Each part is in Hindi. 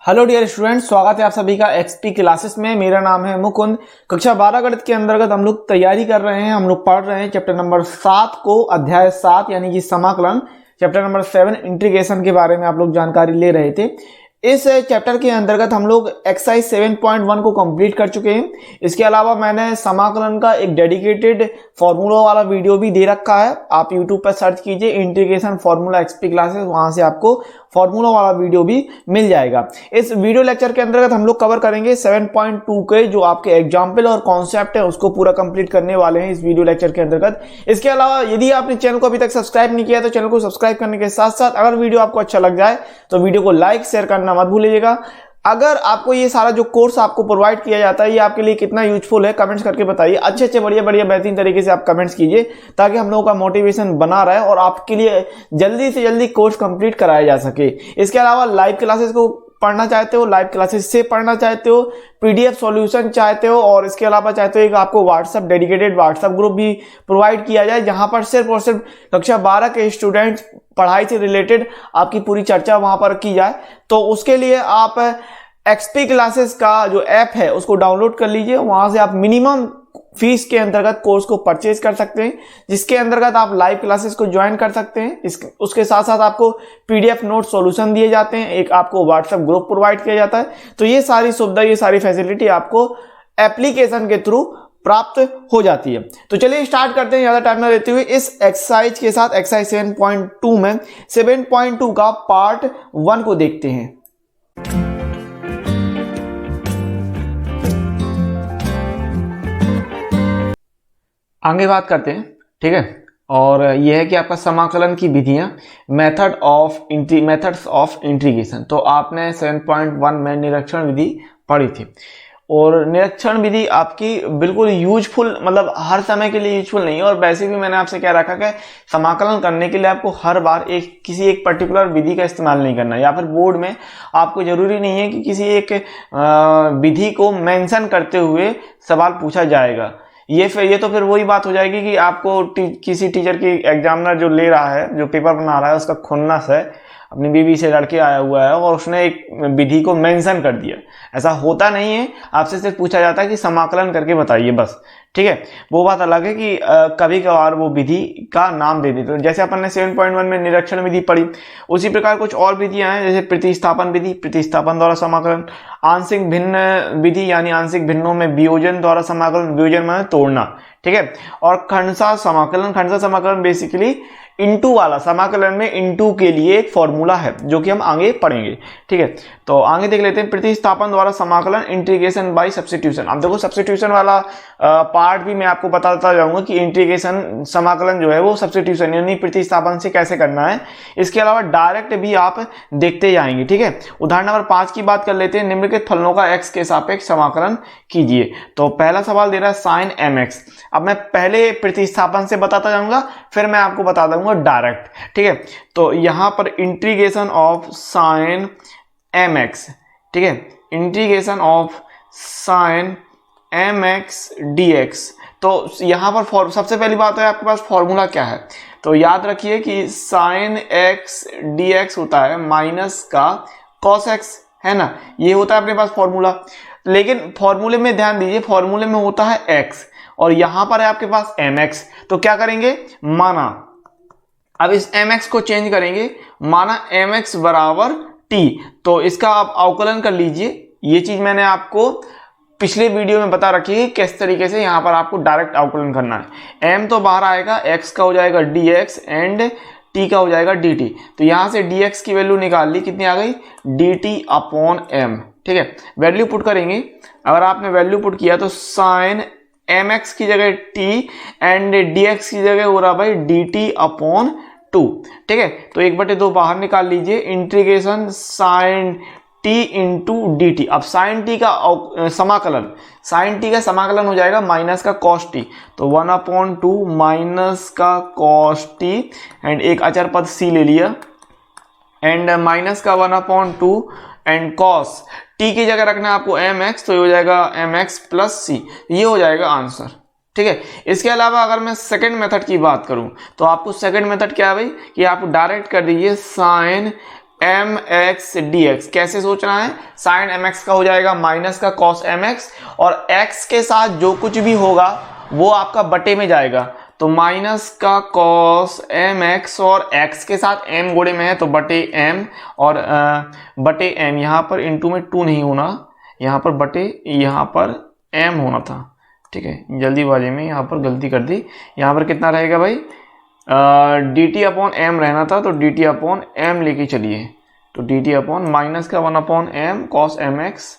हेलो डियर स्टूडेंट, स्वागत है आप सभी का एक्सपी क्लासेस में। मेरा नाम है मुकुंद। कक्षा 12 गणित के अंतर्गत हम लोग तैयारी कर रहे हैं। हम लोग पढ़ रहे हैं चैप्टर नंबर 7 को, अध्याय 7 यानी कि समाकलन। चैप्टर नंबर 7 इंटीग्रेशन के बारे में आप लोग जानकारी ले रहे थे। इस चैप्टर के अंतर्गत हम लोग एक्सरसाइज 7.1 को कंप्लीट कर चुके हैं। इसके अलावा मैंने समाकलन का एक डेडिकेटेड फॉर्मूला वाला वीडियो भी दे रखा है। आप यूट्यूब पर सर्च कीजिए इंटीग्रेशन फॉर्मूला एक्सपी क्लासेस, वहां से आपको फॉर्मूला वाला वीडियो भी मिल जाएगा। इस वीडियो लेक्चर के अंतर्गत हम लोग कवर करेंगे 7.2 के जो आपके एग्जाम्पल और कॉन्सेप्ट है उसको पूरा कंप्लीट करने वाले हैं इस वीडियो लेक्चर के अंतर्गत। इसके अलावा यदि आपने चैनल को अभी तक सब्सक्राइब नहीं किया तो चैनल को सब्सक्राइब करने के साथ साथ अगर वीडियो आपको अच्छा लग जाए तो वीडियो को लाइक शेयर करना मत भूलिएगा। अगर आपको ये सारा जो कोर्स आपको प्रोवाइड किया जाता है ये आपके लिए कितना यूजफुल है कमेंट्स करके बताइए। अच्छे बढ़िया बेहतरीन तरीके से आप कमेंट्स कीजिए ताकि हम लोगों का मोटिवेशन बना रहे और आपके लिए जल्दी से जल्दी कोर्स कंप्लीट कराया जा सके। इसके अलावा लाइव क्लासेस को पढ़ना चाहते हो, लाइव क्लासेस से पढ़ना चाहते हो, पीडीएफ सॉल्यूशन चाहते हो और इसके अलावा चाहते हो एक आपको व्हाट्सएप डेडिकेटेड व्हाट्सएप ग्रुप भी प्रोवाइड किया जाए जहां पर सिर्फ और सिर्फ कक्षा 12 के स्टूडेंट्स पढ़ाई से रिलेटेड आपकी पूरी चर्चा वहां पर की जाए, तो उसके लिए आप एक्सपी क्लासेस का जो ऐप है उसको डाउनलोड कर लीजिए। वहां से आप मिनिमम फीस के अंतर्गत कोर्स को परचेज कर सकते हैं, जिसके अंतर्गत आप लाइव क्लासेस को ज्वाइन कर सकते हैं। उसके साथ साथ आपको पीडीएफ नोट सॉल्यूशन दिए जाते हैं, एक आपको व्हाट्सएप ग्रुप प्रोवाइड किया जाता है। तो ये सारी सुविधा, ये सारी फैसिलिटी आपको एप्लीकेशन के थ्रू प्राप्त हो जाती है। तो चलिए स्टार्ट करते हैं ज्यादा टाइम ना लेते हुए इस एक्सरसाइज के साथ। एक्सरसाइज 7.2 में 7.2 का पार्ट 1 को देखते हैं। आगे बात करते हैं, ठीक है। और यह है कि आपका समाकलन की विधियां, मेथड्स ऑफ इंटीग्रेशन। तो आपने 7.1 में निरीक्षण विधि पढ़ी थी और निरीक्षण विधि आपकी बिल्कुल यूजफुल, मतलब हर समय के लिए यूजफुल नहीं है। और वैसे भी मैंने आपसे क्या रखा कि समाकलन करने के लिए आपको हर बार किसी एक पर्टिकुलर विधि का इस्तेमाल नहीं करना, या फिर बोर्ड में आपको जरूरी नहीं है कि किसी एक विधि को मेंशन करते हुए सवाल पूछा जाएगा। ये तो फिर वही बात हो जाएगी कि आपको किसी टीचर की एग्जामिनर जो ले रहा है, जो पेपर बना रहा है, उसका खुन्नस है, अपनी बीवी से लड़के आया हुआ है और उसने एक विधि को मेंशन कर दिया। ऐसा होता नहीं है। आपसे सिर्फ पूछा जाता है कि समाकलन करके बताइए, बस, ठीक है। वो बात अलग है कि कभी कभार वो विधि का नाम दे देते। जैसे अपन ने 7.1 में निरीक्षण विधि पढ़ी, उसी प्रकार कुछ और विधियां हैं, जैसे प्रतिस्थापन विधि, प्रतिस्थापन द्वारा समाकलन, आंशिक भिन्न विधि यानी आंशिक भिन्नों में वियोजन द्वारा समाकलन, वियोजन माने तोड़ना, ठीक है। और खंडसा समाकलन, खंडसा समाकलन बेसिकली इनटू वाला समाकलन में इनटू के लिए एक फॉर्मूला है जो कि हम आगे पढ़ेंगे, ठीक है। तो आगे देख लेते हैं प्रतिस्थापन द्वारा समाकलन, इंटीग्रेशन बाय सब्स्टिट्यूशन। अब देखो सब्स्टिट्यूशन वाला पार्ट भी मैं आपको बताता जाऊंगा कि इंटीग्रेशन समाकलन जो है वो सब्स्टिट्यूशन यानी प्रतिस्थापन से कैसे करना है। इसके अलावा डायरेक्ट भी आप देखते जाएंगे, ठीक है। उदाहरण नंबर 5 की बात कर लेते हैं। निम्नलिखित फलनों का x के सापेक्ष समाकलन कीजिए। तो पहला सवाल दे रहा है साइन mx। अब मैं पहले प्रतिस्थापन से बताता जाऊंगा, फिर मैं आपको बता दूंगा डायरेक्ट, ठीक है। तो यहां पर इंटीग्रेशन ऑफ साइन mx, ठीक है, integration of sign mx dx। तो यहां पर सबसे पहली बात है आपके पास फॉर्मूला क्या है। तो याद रखिए कि साइन x dx होता है माइनस का cos x, है ना, ये होता है अपने पास फॉर्मूला। लेकिन फॉर्मूले में ध्यान दीजिए, फॉर्मूले में होता है x और यहां पर है आपके पास mx। तो क्या करेंगे, माना अब इस mx को चेंज करेंगे, माना mx बराबर t। तो इसका आप अवकलन कर लीजिए। ये चीज मैंने आपको पिछले वीडियो में बता रखी है किस तरीके से यहां पर आपको डायरेक्ट अवकलन करना है। m तो बाहर आएगा, x का हो जाएगा dx एंड t का हो जाएगा dt। तो यहां से dx की वैल्यू निकाल ली, कितनी आ गई, dt अपॉन m, ठीक है। वैल्यू पुट करेंगे। अगर आपने वैल्यू पुट किया तो साइन mx की जगह t एंड dx की जगह हो रहा भाई dt अपॉन 2, ठीक है। तो 1/2 बाहर निकाल लीजिए, integration sine t into D T. अब साइन t का समाकलन, साइन t का समाकलन हो जाएगा माइनस का कॉस t। तो 1/2 माइनस का कॉस t एंड एक अचर पद c ले लिया एंड माइनस का 1/2 एंड कॉस t की जगह रखना है आपको mx, तो ये हो जाएगा mx प्लस c। ये हो जाएगा आंसर, ठीक है। इसके अलावा अगर मैं सेकंड मेथड की बात करूं तो आपको सेकंड मेथड क्या है भाई कि आप डायरेक्ट कर दीजिए sine M X D X. कैसे सोचना है, साइन एम एक्स का हो जाएगा माइनस का कॉस एम एक्स, और एक्स के साथ जो कुछ भी होगा वो आपका बटे में जाएगा, तो माइनस का कॉस एम एक्स, और एक्स के साथ एम गुणे में है तो बटे एम, और बटे एम, यहाँ पर इंटू में टू नहीं होना, यहाँ पर बटे, यहाँ पर एम होना था, ठीक है, जल्दीबाजी में यहाँ पर गलती कर दी। यहाँ पर कितना रहेगा भाई, डी टी अपॉन एम रहना था, तो डी टी अपॉन एम लेके चलिए, तो डी टी अपॉन माइनस का one upon M cos M X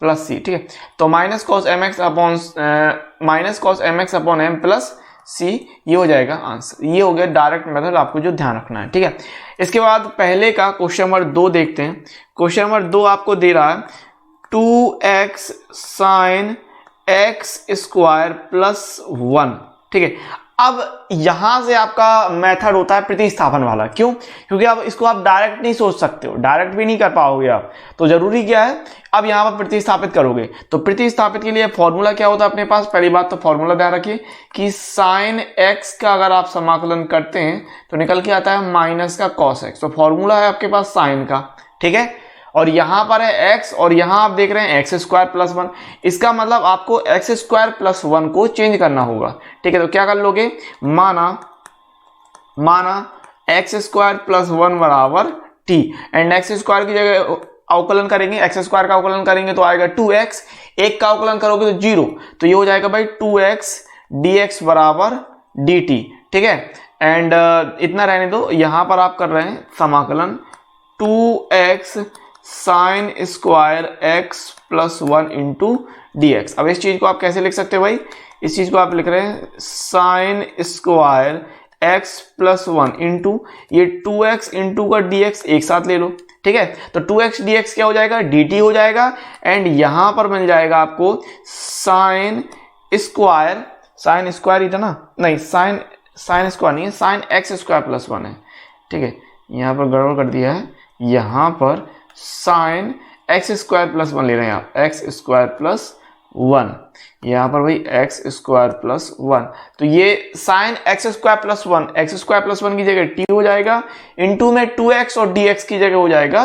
plus सी, ठीक है, तो minus cos M X upon M plus सी, ये हो जाएगा आंसर। ये हो गया डायरेक्ट मेथड, आपको जो ध्यान रखना है, ठीक है। इसके बाद पहले का क्वेश्चन नंबर 2 देखते हैं। क्वेश्चन नंबर 2 आपको दे रहा है 2x sine x square plus 1, ठीक है। अब यहां से आपका मेथड होता है प्रतिस्थापन वाला, क्यों? क्योंकि अब इसको आप डायरेक्ट नहीं सोच सकते हो, डायरेक्ट भी नहीं कर पाओगे आप, तो जरूरी क्या है, अब यहां पर प्रतिस्थापित करोगे। तो प्रतिस्थापित के लिए फॉर्मूला क्या होता है अपने पास, पहली बात तो फॉर्मूला ध्यान रखिए कि साइन एक्स का अगर आप समाकलन करते हैं तो निकल के आता है माइनस का कॉस एक्स, तो फॉर्मूला है आपके पास साइन का, ठीक है। और यहां पर है x, और यहां आप देख रहे हैं एक्स स्क्वायर प्लस 1, इसका मतलब आपको एक्स स्क्वायर प्लस 1 को चेंज करना होगा, ठीक है। तो क्या कर लोगे, माना एक्स स्क्वायर प्लस 1 बराबर t, एंड एक्स स्क्वायर की जगह अवकलन करेंगे, एक्स स्क्वायर का अवकलन करेंगे तो आएगा 2x, एक का अवकलन करोगे तो 0, तो ये हो जाएगा भाई 2x dx बराबर dt, ठीक है। एंड इतना रहने दो, यहां पर आप कर रहे हैं समाकलन 2x sine square X plus 1 into D x. अब इस चीज को आप कैसे लिख सकते हो भाई, इस चीज को आप लिख रहे हैं sine square X plus 1 into ये 2x इंटू का dx एक साथ ले लो, ठीक है। तो 2x dx क्या हो जाएगा, dt हो जाएगा, एंड यहां पर मिल जाएगा आपको साइन स्क्वायर ही था ना, नहीं साइन स्क्वायर नहीं है, साइन एक्स स्क्वायर प्लस 1 है, ठीक है। यहां पर गड़बड़ कर दिया है, यहां पर साइन एक्स स्क्वायर प्लस 1 ले रहे हैं आप, एक्स स्क्वायर प्लस 1, यहां पर भाई एक्स स्क्वायर प्लस 1, तो ये sine x square plus 1, x square plus 1 की जगह t हो जाएगा, इंटू में 2x और dx की जगह हो जाएगा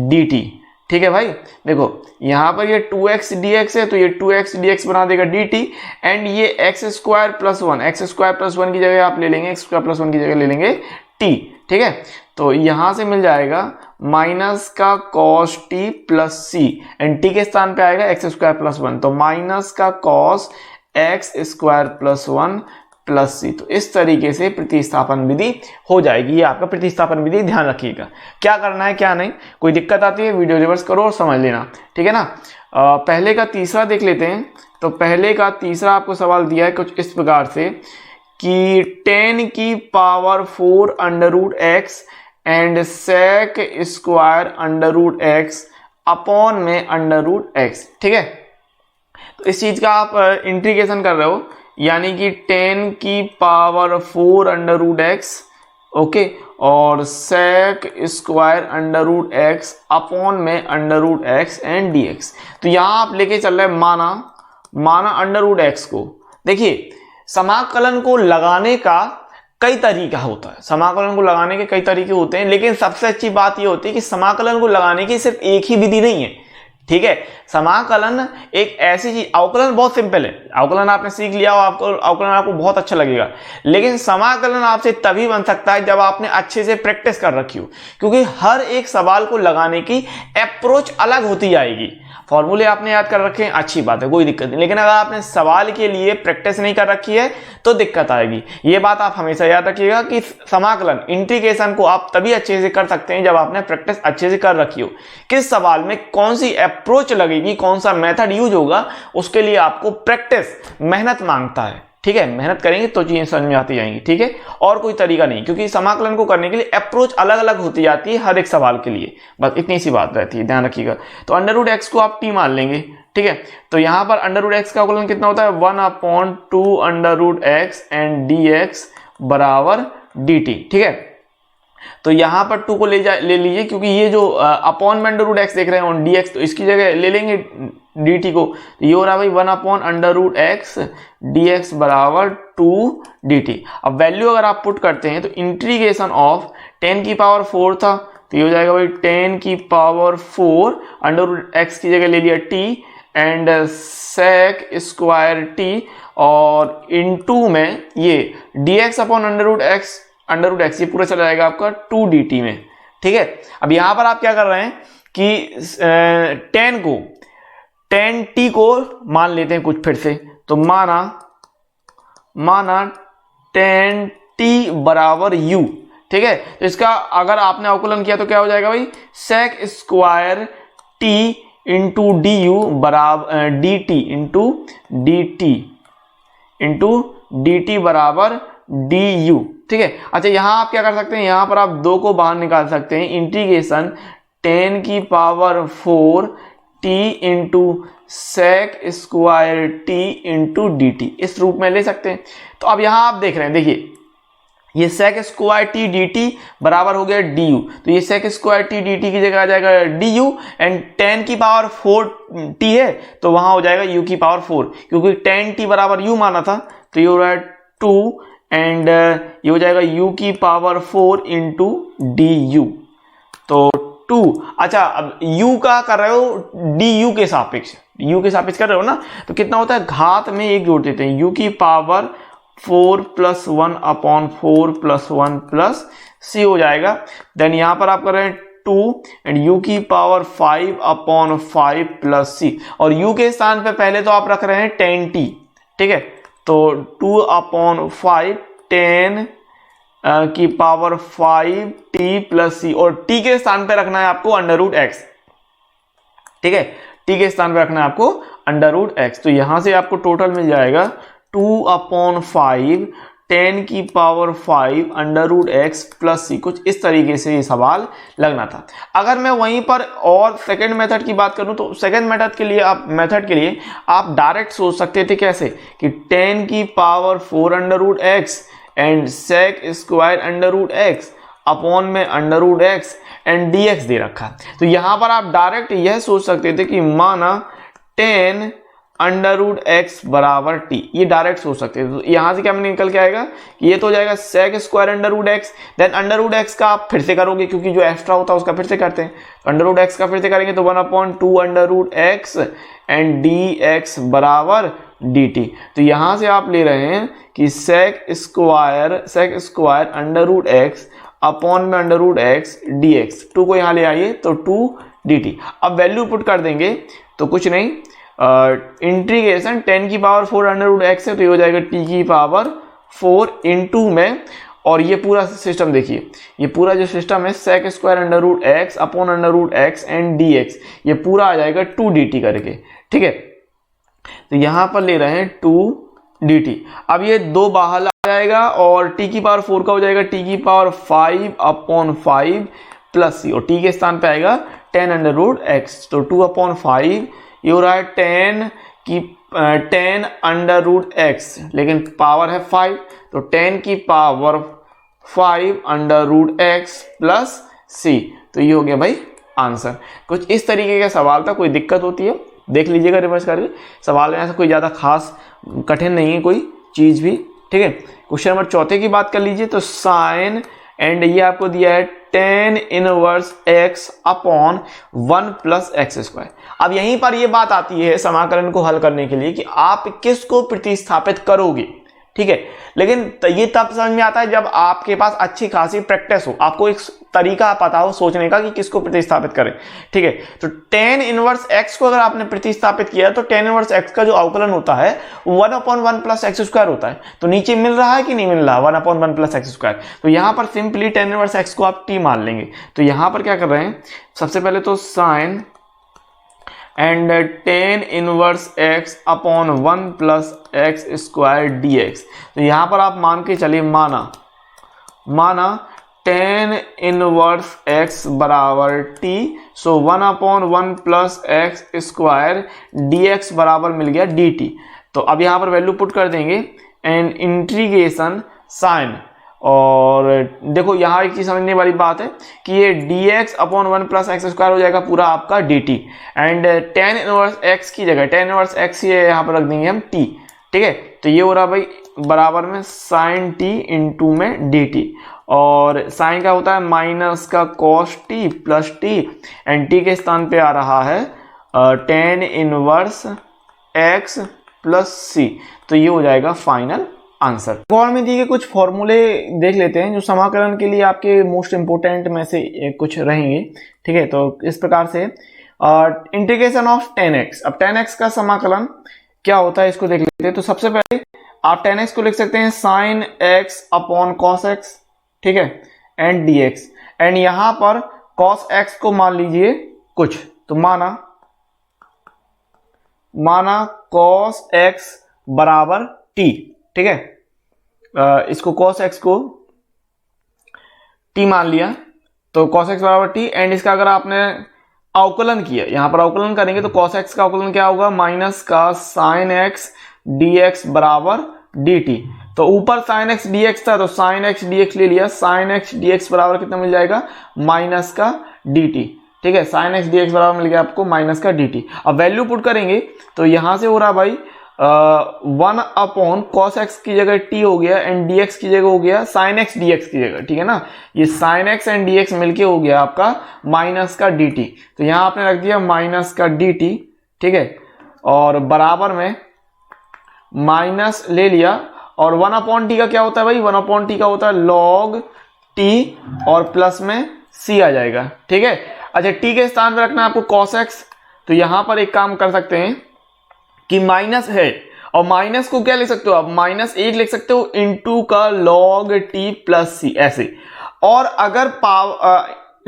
dt, ठीक है भाई। देखो यहां पर ये 2x dx है, तो ये 2x dx बना देगा dt, एंड ये x square plus 1, x square plus 1 की जगह आप ले लेंगे, एक्स स्क्वायर प्लस 1 की जगह ले लेंगे t, ठीक है। तो यहां से मिल जाएगा माइनस का cos T plus C, and T के स्थान पे आएगा एक्स स्क्वायर प्लस 1, तो माइनस का cos X square plus 1 plus सी। तो इस तरीके से प्रतिस्थापन विधि हो जाएगी, ये आपका प्रतिस्थापन विधि, ध्यान रखिएगा क्या करना है क्या नहीं। कोई दिक्कत आती है वीडियो रिवर्स करो और समझ लेना, ठीक है ना। पहले का तीसरा देख लेते हैं। तो पहले का तीसरा आपको सवाल दिया है कुछ इस प्रकार से कि 10 की power 4 under root X and sec square under root X upon में अंडर रूट एक्स, ठीक है। तो इस चीज का आप इंटीग्रेशन कर रहे हो, यानी कि 10 की power 4 under root X, okay, और sec square under root X upon में under root X and D X. तो यहां आप लेके चल रहे माना अंडर रूट एक्स को। देखिए समाकलन को लगाने का कई तरीका होता है, समाकलन को लगाने के कई तरीके होते हैं, लेकिन सबसे अच्छी बात यह होती है कि समाकलन को लगाने की सिर्फ एक ही विधि नहीं है, ठीक है। समाकलन एक ऐसी चीज, अवकलन बहुत सिंपल है, अवकलन आपने सीख लिया हो, आपको अवकलन आपको बहुत अच्छा लगेगा, लेकिन समाकलन आपसे तभी बन सकता है जब आपने अच्छे से प्रैक्टिस कर रखी हो, क्योंकि हर एक सवाल को लगाने की अप्रोच अलग होती जाएगी। फॉर्मूले आपने याद कर रखे हैं, अच्छी बात है, कोई दिक्कत नहीं, लेकिन अगर आपने सवाल के लिए प्रैक्टिस नहीं कर रखी है तो दिक्कत आएगी। ये बात आप हमेशा याद रखिएगा कि समाकलन इंटीग्रेशन को आप तभी अच्छे से कर सकते हैं जब आपने प्रैक्टिस अच्छे से कर रखी हो। किस सवाल में कौन सी अप्रोच लगेगी, कौन सा मेथड यूज होगा, उसके लिए आपको प्रैक्टिस, मेहनत मांगता है, ठीक है। मेहनत करेंगे तो चीजें समझ में आती जाएंगी, ठीक है, और कोई तरीका नहीं, क्योंकि समाकलन को करने के लिए अप्रोच अलग अलग होती जाती है हर एक सवाल के लिए, बस इतनी सी बात रहती है, ध्यान रखिएगा। तो अंडर रूट एक्स को आप टी मान लेंगे, ठीक है। तो यहां पर अंडर रूट एक्स का अवकलन कितना होता है, 1/2 under root X and D X बराबर डी टी, ठीक है। तो यहां पर 2 को ले लीजिए, क्योंकि ये जो अपॉन में अंडर रूट एक्स देख रहे हैं ऑन डी एक्स, तो इसकी जगह ले लेंगे डी टी को, ये हो रहा है भाई 1/अंडर रूट एक्स डी एक्स बराबर 2 डी टी। अब वैल्यू अगर आप पुट करते हैं तो इंटीग्रेशन ऑफ 10 की पावर 4 था, तो ये हो जाएगा भाई 10 की पावर 4 अंडर रूट एक्स की जगह ले लिया t and sec square t और इनटू में ये dx upon under root X ये पूरा चला जाएगा आपका 2dt में। ठीक है, अब यहां पर आप क्या कर रहे हैं कि 10t को मान लेते हैं कुछ फिर से, तो माना 10t बराबर u। ठीक है, तो इसका अगर आपने अवकलन किया तो क्या हो जाएगा भाई, sec square t into D U बराबर डी टी बराबर डी यू। ठीक है, अच्छा यहां आप क्या कर सकते हैं, यहां पर आप 2 को बाहर निकाल सकते हैं, इंटीग्रेशन 10 की power 4 t into sec square t into D T, इस रूप में ले सकते हैं। तो अब यहां आप देख रहे हैं, देखिए ये sec square T D T बराबर हो गया डी यू, तो ये sec square T D T की जगह आ जाएगा डी यू एंड 10 की पावर 4 टी है तो वहां हो जाएगा u की पावर 4, क्योंकि 10t बराबर u माना था तो ये हो रहा है 2 एंड ये हो जाएगा u की पावर 4 इंटू डी यू, तो 2। अच्छा अब u का कर रहे हो डी यू के सापेक्ष, कर रहे हो ना, तो कितना होता है, घात में 1 जोड़ देते हैं, u की power 4 plus 1 upon 4 plus 1 plus c हो जाएगा। देन यहां पर आप कर रहे हैं 2 एंड u की पावर 5 अपॉन 5 प्लस c, और u के स्थान पे पहले तो आप रख रहे हैं 10t। ठीक है, तो 2 अपॉन 5 10 की पावर 5t प्लस c, और t के स्थान पे रखना है आपको अंडर रूट एक्स। ठीक है, t के स्थान पे रखना है आपको अंडर रूट एक्स, तो यहां से आपको टोटल मिल जाएगा 2 अपॉन 5 10 की power 5 under root X plus C. कुछ इस तरीके से ये सवाल लगना था। अगर मैं वहीं पर और सेकंड मेथड की बात करूं तो सेकंड मेथड के लिए आप डायरेक्ट सोच सकते थे, कैसे कि 10 की power 4 under root X and sec square under root X upon में under root X and D X दे रखा। तो यहां पर आप डायरेक्ट यह सोच सकते थे कि माना 10 अंडर रूट एक्स बराबर टी, ये डायरेक्ट सोच सकते हैं। तो यहां से क्या निकल के आएगा कि ये तो हो जाएगा sec square under root X, then under root X का आप फिर से करोगे क्योंकि जो एक्स्ट्रा होता है उसका फिर से करते हैं, तो अंडर रूट एक्स का फिर से करेंगे तो 1/2 under root X and D X बराबर डी टी। तो यहां से आप ले रहे हैं कि sec square under root X upon में under root X D X, 2 को यहां ले आइए तो 2 डी टी। अब वैल्यू पुट कर देंगे तो कुछ नहीं, इंटीग्रेशन 10 की पावर 4 अंडर रूट एक्स है तो ये हो जाएगा t की पावर 4 इंटू में, और ये पूरा सिस्टम देखिए, ये पूरा जो सिस्टम है sec square under root X upon under root X and D X, ये पूरा आ जाएगा 2 डी टी करके। ठीक है, तो यहां पर ले रहे हैं 2 डी टी। अब ये 2 बाहर आ जाएगा और t की पावर 4 का हो जाएगा t की पावर 5 अपॉन 5 प्लस सी, और t के स्थान पे आएगा 10 अंडर रूट एक्स, तो 2 अपॉन 5 ये हो रहा है 10 अंडर रूट एक्स, लेकिन पावर है 5 तो 10 की power 5 under root X plus सी, तो ये हो गया भाई आंसर। कुछ इस तरीके का सवाल था, कोई दिक्कत होती है देख लीजिएगा रिवर्स करके, सवाल में ऐसा कोई ज़्यादा खास कठिन नहीं है कोई चीज़ भी। ठीक है, क्वेश्चन नंबर 4 की बात कर लीजिए, तो साइन एंड ये आपको दिया है tan inverse x upon 1 plus X square. अब यहीं पर ये बात आती है समाकलन को हल करने के लिए कि आप किसको प्रतिस्थापित करोगे। ठीक है, लेकिन ये तब समझ में आता है जब आपके पास अच्छी खासी प्रैक्टिस हो, आपको एक तरीका पता हो सोचने का कि किसको प्रतिस्थापित करें। ठीक है, तो tan इनवर्स x को अगर आपने प्रतिस्थापित किया तो tan इनवर्स x का जो अवकलन होता है 1/1 प्लस एक्स स्क्वायर होता है, तो नीचे मिल रहा है कि नहीं मिल रहा 1/1 प्लस एक्स स्क्वायर, तो यहां पर सिंपली tan इनवर्स x को आप t मान लेंगे। तो यहां पर क्या कर रहे हैं, सबसे पहले तो sine and tan inverse x upon 1 plus X square D X, तो यहां पर आप मान के चलिए माना tan इनवर्स x बराबर t, so 1/1 plus X square D X बराबर मिल गया डी टी। तो अब यहां पर वैल्यू पुट कर देंगे एंड इंटीग्रेशन साइन, और देखो यहाँ एक चीज समझने वाली बात है कि ये dx upon 1 plus X square हो जाएगा पूरा आपका dt, and tan inverse x की जगह tan इनवर्स x ये यहाँ पर रख देंगे हम t। ठीक है, तो ये हो रहा भाई बराबर में साइन t इंटू में dt, और साइन का होता है माइनस का cos T plus T, and T के स्थान पे आ रहा है टेन इनवर्स एक्स प्लस सी। तो ये हो जाएगा फाइनल आंसर। और में दिए गए कुछ फॉर्मूले देख लेते हैं जो समाकलन के लिए आपके मोस्ट इंपोर्टेंट में से कुछ रहेंगे। ठीक है, तो इस प्रकार से इंटीग्रेशन ऑफ 10x। अब 10x का समाकलन क्या होता है इसको देख लेते हैं। तो सबसे पहले आप 10x को लिख सकते हैं sine x upon cos x, ठीक है, एंड dx, एंड यहां पर cos x को मान लीजिए कुछ, तो माना cos x बराबर t, ठीक है, इसको cos x को t मान लिया, तो cos x बराबर t, एंड इसका अगर आपने अवकलन किया, यहां पर अवकलन करेंगे तो cos x का अवकलन क्या होगा, माइनस का sin x dx बराबर dt। तो ऊपर sin x dx था तो sin x dx ले लिया, sin x dx बराबर कितना मिल जाएगा, माइनस का dt, ठीक है, sin x dx बराबर मिल गया आपको माइनस का dt। अब वैल्यू पुट करेंगे तो यहां से हो रहा भाई 1 अपॉन कॉस एक्स की जगह t हो गया, एंड dx की जगह हो गया sin x dx की जगह, ठीक है ना, ये sin x एंड dx मिलके हो गया आपका माइनस का dt। तो यहां आपने रख दिया माइनस का dt, ठीक है, और बराबर में माइनस ले लिया, और 1 अपॉन टी का क्या होता है भाई, 1 अपॉन टी का होता है log t, और प्लस में c आ जाएगा, ठीक है। अच्छा, t के स्थान पर रखना है आपको cos x, तो यहां पर एक काम कर सकते हैं कि माइनस है, और माइनस को क्या लिख सकते हो आप, माइनस 1 लिख सकते हो इंटू का log t प्लस c, ऐसे। और अगर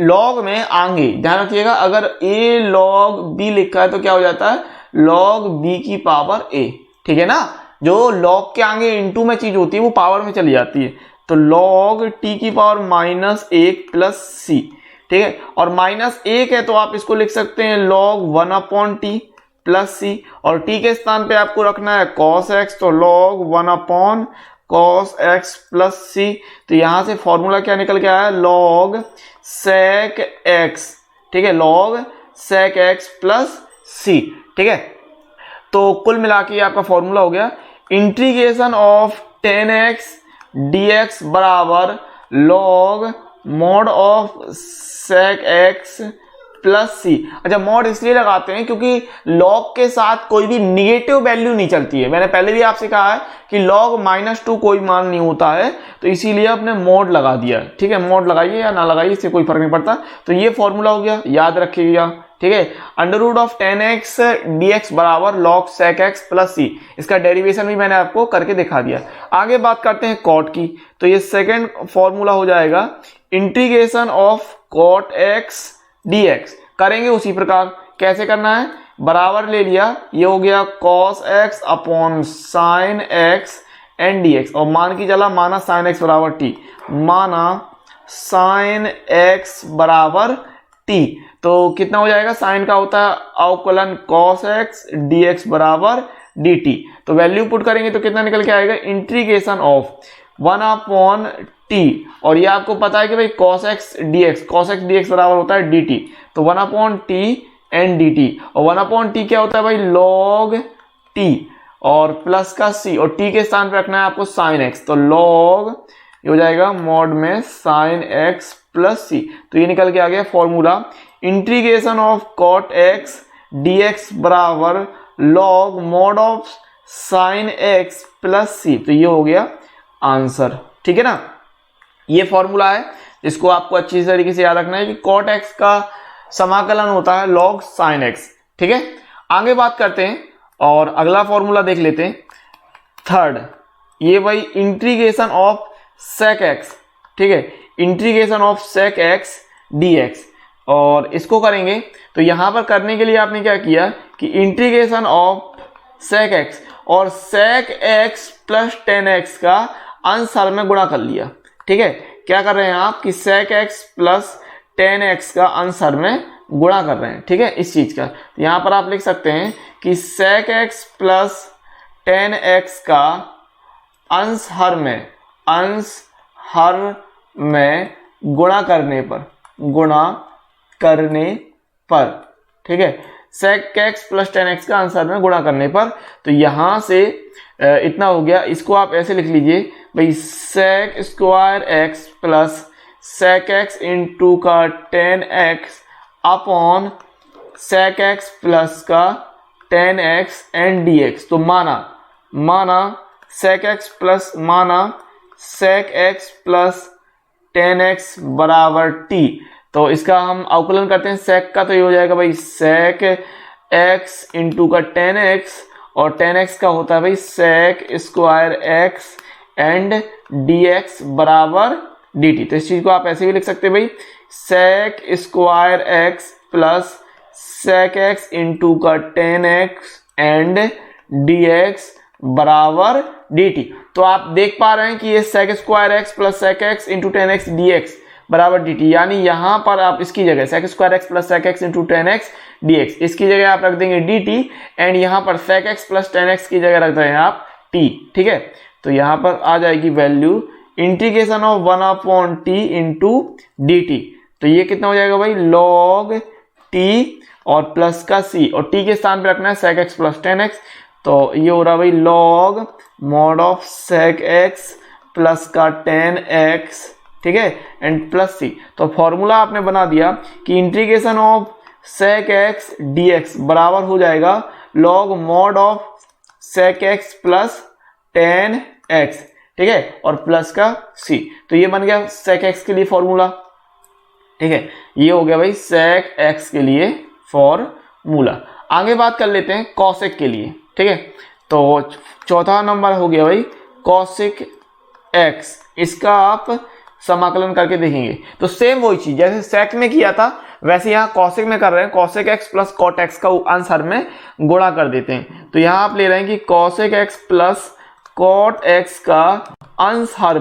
लॉग में आगे ध्यान रखिएगा, अगर a log b लिखा है तो क्या हो जाता है, log b की पावर a, ठीक है ना, जो लॉग के आगे इंटू में चीज होती है वो पावर में चली जाती है। तो log t की पावर माइनस 1 प्लस c, ठीक है, और माइनस 1 है तो आप इसको लिख सकते हैं log 1 अपॉन टी प्लस सी, और t के स्थान पे आपको रखना है cos x, तो log 1 upon cos x plus सी। तो यहां से फॉर्मूला क्या निकल के आया, log sec x, ठीक है, log sec x प्लस सी, ठीक है। तो कुल मिला के आपका फॉर्मूला हो गया इंटीग्रेशन ऑफ 10x dx बराबर log mod of sec x plus सी। अच्छा, मॉड इसलिए लगाते हैं क्योंकि log के साथ कोई भी निगेटिव वैल्यू नहीं चलती है। मैंने पहले भी आपसे कहा है कि log -2 कोई मान नहीं होता है, तो इसीलिए आपने मॉड लगा दिया, ठीक है। मॉड लगाइए या ना लगाइए, इससे कोई फर्क नहीं पड़ता। तो ये फॉर्मूला हो गया, याद रखिएगा, ठीक है। Under root of 10x dx बराबर log sec x प्लस सी। इसका डेरिवेशन भी मैंने आपको करके दिखा दिया। आगे बात करते हैं कॉट की, तो ये सेकेंड फॉर्मूला हो जाएगा integration of cot x dx। करेंगे उसी प्रकार, कैसे करना है, बराबर ले लिया, ये हो गया cos x upon sin x and dx, और मान की चला माना sin x बराबर t, माना sin x बराबर t। तो कितना हो जाएगा, sin का होता है अवकलन cos x dx बराबर dt। तो वैल्यू पुट करेंगे तो कितना निकल के आएगा, इंटीग्रेशन ऑफ 1 अपॉन t, और ये आपको पता है कि भाई cos x dx बराबर होता है dt। तो 1 अपॉन t एंड dt, और 1 अपॉन t क्या होता है भाई, log t, और प्लस का c, और t के स्थान पर रखना है आपको sin x, तो log ये हो जाएगा मॉड में sin x प्लस c। तो ये निकल के आ गया formula integration of cot x dx बराबर log mod of sin x plus c। तो ये हो गया आंसर, ठीक है ना। ये फॉर्मूला है जिसको आपको अच्छी तरीके से याद रखना है कि cot x का समाकलन होता है log sin x, ठीक है। आगे बात करते हैं और अगला फॉर्मूला देख लेते हैं, थर्ड, ये भाई इंटीग्रेशन ऑफ sec x, ठीक है, integration of sec x dx, और इसको करेंगे तो यहां पर करने के लिए आपने क्या किया कि इंटीग्रेशन ऑफ sec x और sec x प्लस 10x का अंश हर में गुणा कर लिया, ठीक है। क्या कर रहे हैं आप कि sec x प्लस 10x का अंश हर में गुणा कर रहे हैं, ठीक है, इस चीज का। तो यहां पर आप लिख सकते हैं कि sec x प्लस 10x का अंश हर में गुणा करने पर, ठीक है, sec x plus tan x का आंसर में गुणा करने पर। तो यहां से इतना हो गया, इसको आप ऐसे लिख लीजिए भाई sec square X plus sec x into का tan X upon sec x plus का टेन एक्स एंड dx। तो माना sec x plus sec x plus tan X बराबर t। तो इसका हम अवकलन करते हैं sec का, तो ये हो जाएगा भाई sec x इंटू का टेन एक्स और टेन एक्स का होता है भाई sec square x and dx बराबर dt। तो इस चीज को आप ऐसे भी लिख सकते हैं भाई sec square X plus sec x into का टेन एक्स एंड dx बराबर dt। तो आप देख पा रहे हैं कि ये sec square X plus sec x into ten x dx बराबर dt, यानी यहां पर आप इसकी जगह sec square X plus sec x into ten x dx, इसकी जगह आप रख देंगे dt एंड यहां पर sec x plus tan x की जगह रख देंगे आप t। ठीक है, तो यहां पर आ जाएगी value integration of 1 upon t into dt। तो ये कितना हो जाएगा भाई log t और प्लस का c और t के स्थान पे रखना है sec x plus tan x. तो ये हो रहा भाई log mod of sec x plus का टेन एक्स, ठीक है, एंड प्लस c। तो फॉर्मूला आपने बना दिया कि integration of sec x dx बराबर हो जाएगा log mod of sec x plus tan x, ठीक है, और प्लस का c। तो ये बन गया sec x के लिए फॉर्मूला। ठीक है, ये हो गया भाई sec x के लिए फॉर्मूला। आगे बात कर लेते हैं cosec के लिए। ठीक है, तो चौथा नंबर हो गया भाई cosec x, इसका आप समाकलन करके देखेंगे तो सेम वही चीज जैसे sec में किया था वैसे यहाँ cosec में कर रहे हैं, cosec x plus cot x का आंसर में गुणा कर देते हैं। तो यहाँ आप ले रहे हैं कि cosec x plus cot x का अंश हर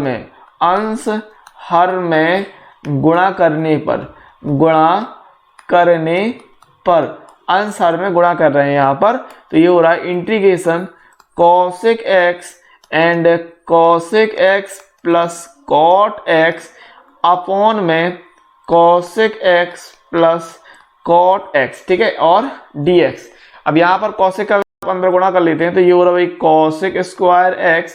में गुणा करने पर अंश हर में गुणा कर रहे हैं यहाँ पर। तो ये हो रहा है integration cosec x and cosec x plus cot x upon में cosec x plus cot x, ठीक है, और dx। अब यहाँ पर cosec का अंदर गुणा कर लेते हैं तो ये हो रहा है भाई cosec square x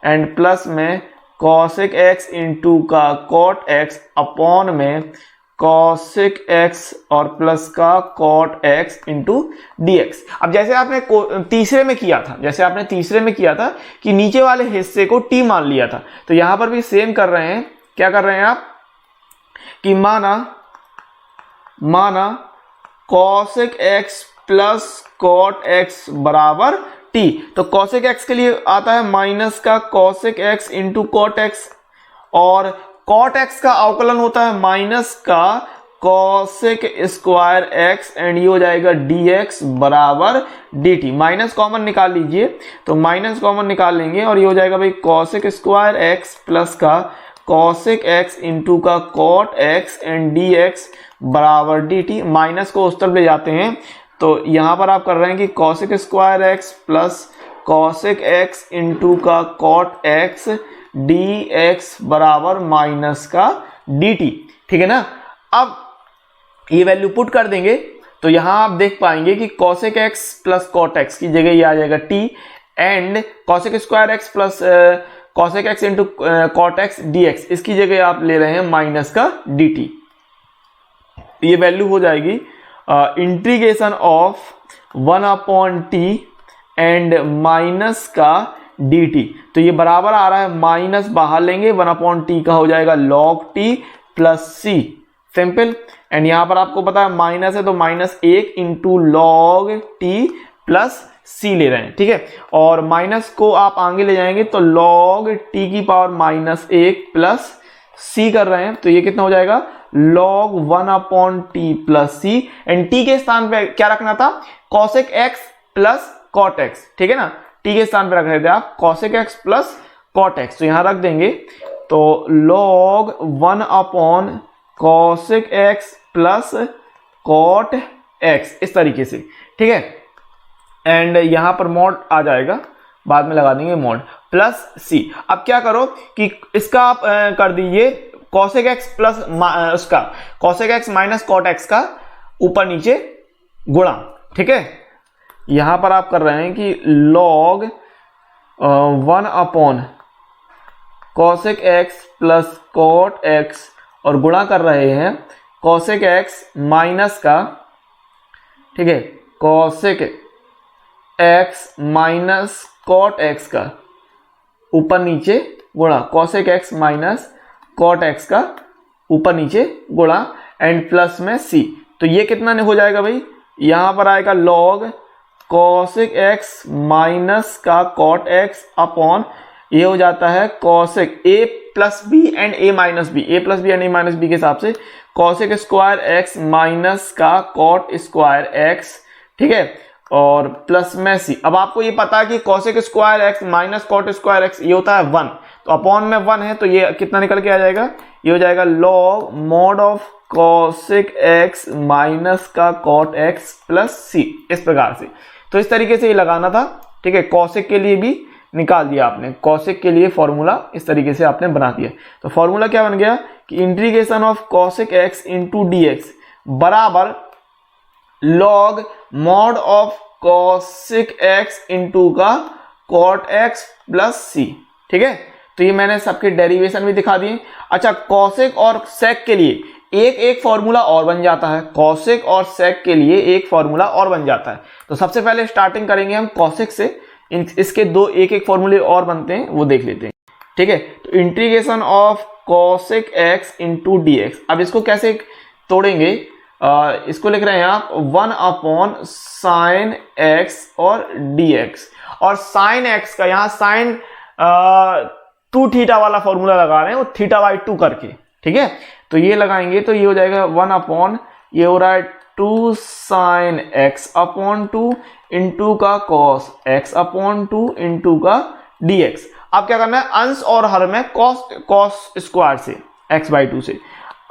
and plus में cosec x इंटू का cot x अपॉन में cosec x और प्लस का cot x इंटू dx। अब जैसे आपने तीसरे में किया था कि नीचे वाले हिस्से को t मान लिया था, तो यहां पर भी सेम कर रहे हैं। क्या कर रहे हैं आप कि माना cosec x plus cot x बराबर t। तो cosec x के लिए आता है माइनस का cosec x into cot x और cot x का अवकलन होता है माइनस का cosec स्क्वायर x एंड ये हो जाएगा dx बराबर dt। माइनस कॉमन निकाल लीजिए, तो माइनस कॉमन निकाल लेंगे और ये हो जाएगा भाई cosec स्क्वायर x प्लस का cosec x इंटू का cot x एंड dx बराबर dt। माइनस को उस तरफ ले जाते हैं तो यहां पर आप कर रहे हैं कि cosec square x plus cosec x into का cot x dx बराबर माइनस का dt। ठीक है ना। अब ये वैल्यू पुट कर देंगे तो यहां आप देख पाएंगे कि cosec x plus cot x की जगह ये आ जाएगा t and cosec square x plus cosec x into cot x dx, इसकी जगह आप ले रहे हैं माइनस का dt। ये वैल्यू हो जाएगी integration of 1 upon t and minus का dt। तो ये बराबर आ रहा है, माइनस बाहर लेंगे 1 अपॉन t का हो जाएगा log t plus c, simple. And यहां पर आपको पता है माइनस है तो minus 1 into log t plus c ले रहे हैं, ठीक है। और माइनस को आप आगे ले जाएंगे तो log t की पावर माइनस 1 प्लस c कर रहे हैं, तो ये कितना हो जाएगा log 1 upon t plus c and t के स्थान पे क्या रखना था cosec x plus cot x, ठीक है ना। t के स्थान पे रख रहे थे आप cosec x plus cot x, तो यहां रख देंगे तो log 1 upon cosec x plus cot x इस तरीके से, ठीक है। एंड यहां पर मॉड आ जाएगा, बाद में लगा देंगे मॉड प्लस c। अब क्या करो कि इसका आप कर दीजिए cosec x प्लस उसका cosec x minus cot x का ऊपर नीचे गुणा, ठीक है, यहां पर आप कर रहे हैं कि log 1 upon cosec x plus cot x और गुणा कर रहे हैं cosec x माइनस का, ठीक है, cosec x minus cot x का ऊपर नीचे गुणा, cosec x minus cot x का ऊपर नीचे गुणा एंड प्लस में c। तो ये कितना हो जाएगा भाई, यहां पर आएगा log cosec x माइनस का cot x अपॉन ये हो जाता है cosec a plus B and a minus B, a plus B and a minus B के हिसाब से cosec स्क्वायर x माइनस का cot स्क्वायर x, ठीक है, और प्लस में c। अब आपको ये पता है कि cosec square x minus cot square x ये होता है 1, तो अपॉन में 1 है, तो ये कितना निकल के आ जाएगा, ये हो जाएगा log mod of cosec x minus का cot x प्लस c, इस प्रकार से। तो इस तरीके से ये लगाना था, ठीक है। cosec के लिए भी निकाल दिया आपने, cosec के लिए फॉर्मूला इस तरीके से आपने बना दिया। तो फॉर्मूला क्या बन गया कि integration of cosec x into dx बराबर log mod of cosec x into का cot x प्लस c, ठीक है। तो ये मैंने सबके डेरिवेशन भी दिखा दिए। अच्छा, cosec और sec के लिए एक एक फॉर्मूला और बन जाता है, cosec और sec के लिए एक फॉर्मूला और बन जाता है। तो सबसे पहले स्टार्टिंग करेंगे हम cosec से, इसके दो एक एक फॉर्मूले और बनते हैं, वो देख लेते हैं, ठीक है। तो integration of cosec x into dx, अब इसको कैसे तोड़ेंगे, इसको लिख रहे हैं आप 1 अपॉन साइन x और dx, और साइन x का यहाँ साइन 2 थीटा वाला फॉर्मूला लगा रहे हैं, वो थीटा बाई 2 करके, ठीक है। तो ये लगाएंगे तो ये हो जाएगा 1 अपॉन, ये हो रहा है 2 साइन x अपॉन 2 इंटू का cos x अपॉन 2 इंटू का dx। अब क्या करना है, अंश और हर में cos स्क्वायर से x बाई 2 से,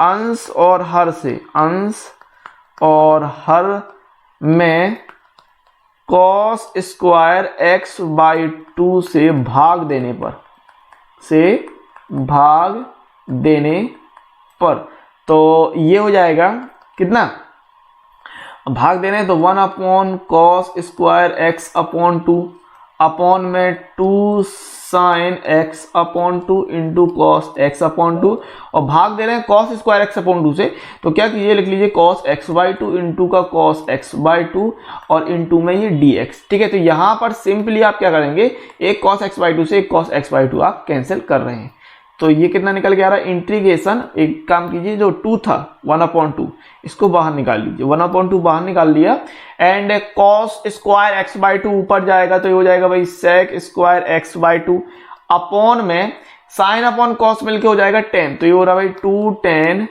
अंश और हर से, अंश और हर में cos स्क्वायर x बाई 2 से भाग देने पर, तो ये हो जाएगा कितना, भाग देने तो 1 upon cos square x upon 2 upon में 2 sine x upon 2 into cos x upon 2, और भाग दे रहे हैं cos स्क्वायर x अपॉन 2 से, तो क्या कीजिए, लिख लीजिए cos x बाई 2 इंटू का cos x बाई 2 और इंटू में ये dx, ठीक है। तो यहां पर सिंपली आप क्या करेंगे, एक cos x बाई 2 से एक cos x बाई 2 आप कैंसिल कर रहे हैं, तो ये कितना निकल के आ रहा है, इंटीग्रेशन, एक काम कीजिए, जो 2 था 1 अपॉन 2 इसको बाहर निकाल लीजिए, 1 अपॉन 2 बाहर निकाल लिया, and cos square x by 2 ऊपर जाएगा, तो ये हो जाएगा भाई sec square x by 2 upon में साइन अपॉन cos मिलके हो जाएगा tan, तो ये हो रहा भाई 2 tan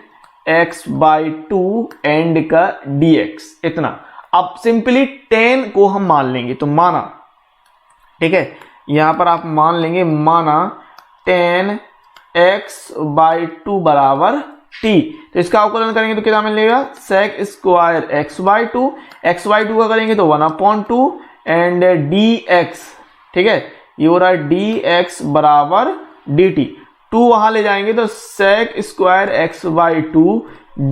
x बाई 2 एंड का dx, इतना। अब सिंपली tan को हम मान लेंगे, तो माना, ठीक है, यहां पर आप मान लेंगे, माना tan x बाई 2 बराबर t, तो इसका अवकलन करेंगे तो कितना मिलेगा, sec square x by 2, x by 2 का करेंगे तो 1 अपॉन 2 एंड dx, ठीक है, ये हो रहा है dx बराबर dt, 2 वहां ले जाएंगे तो sec square x by 2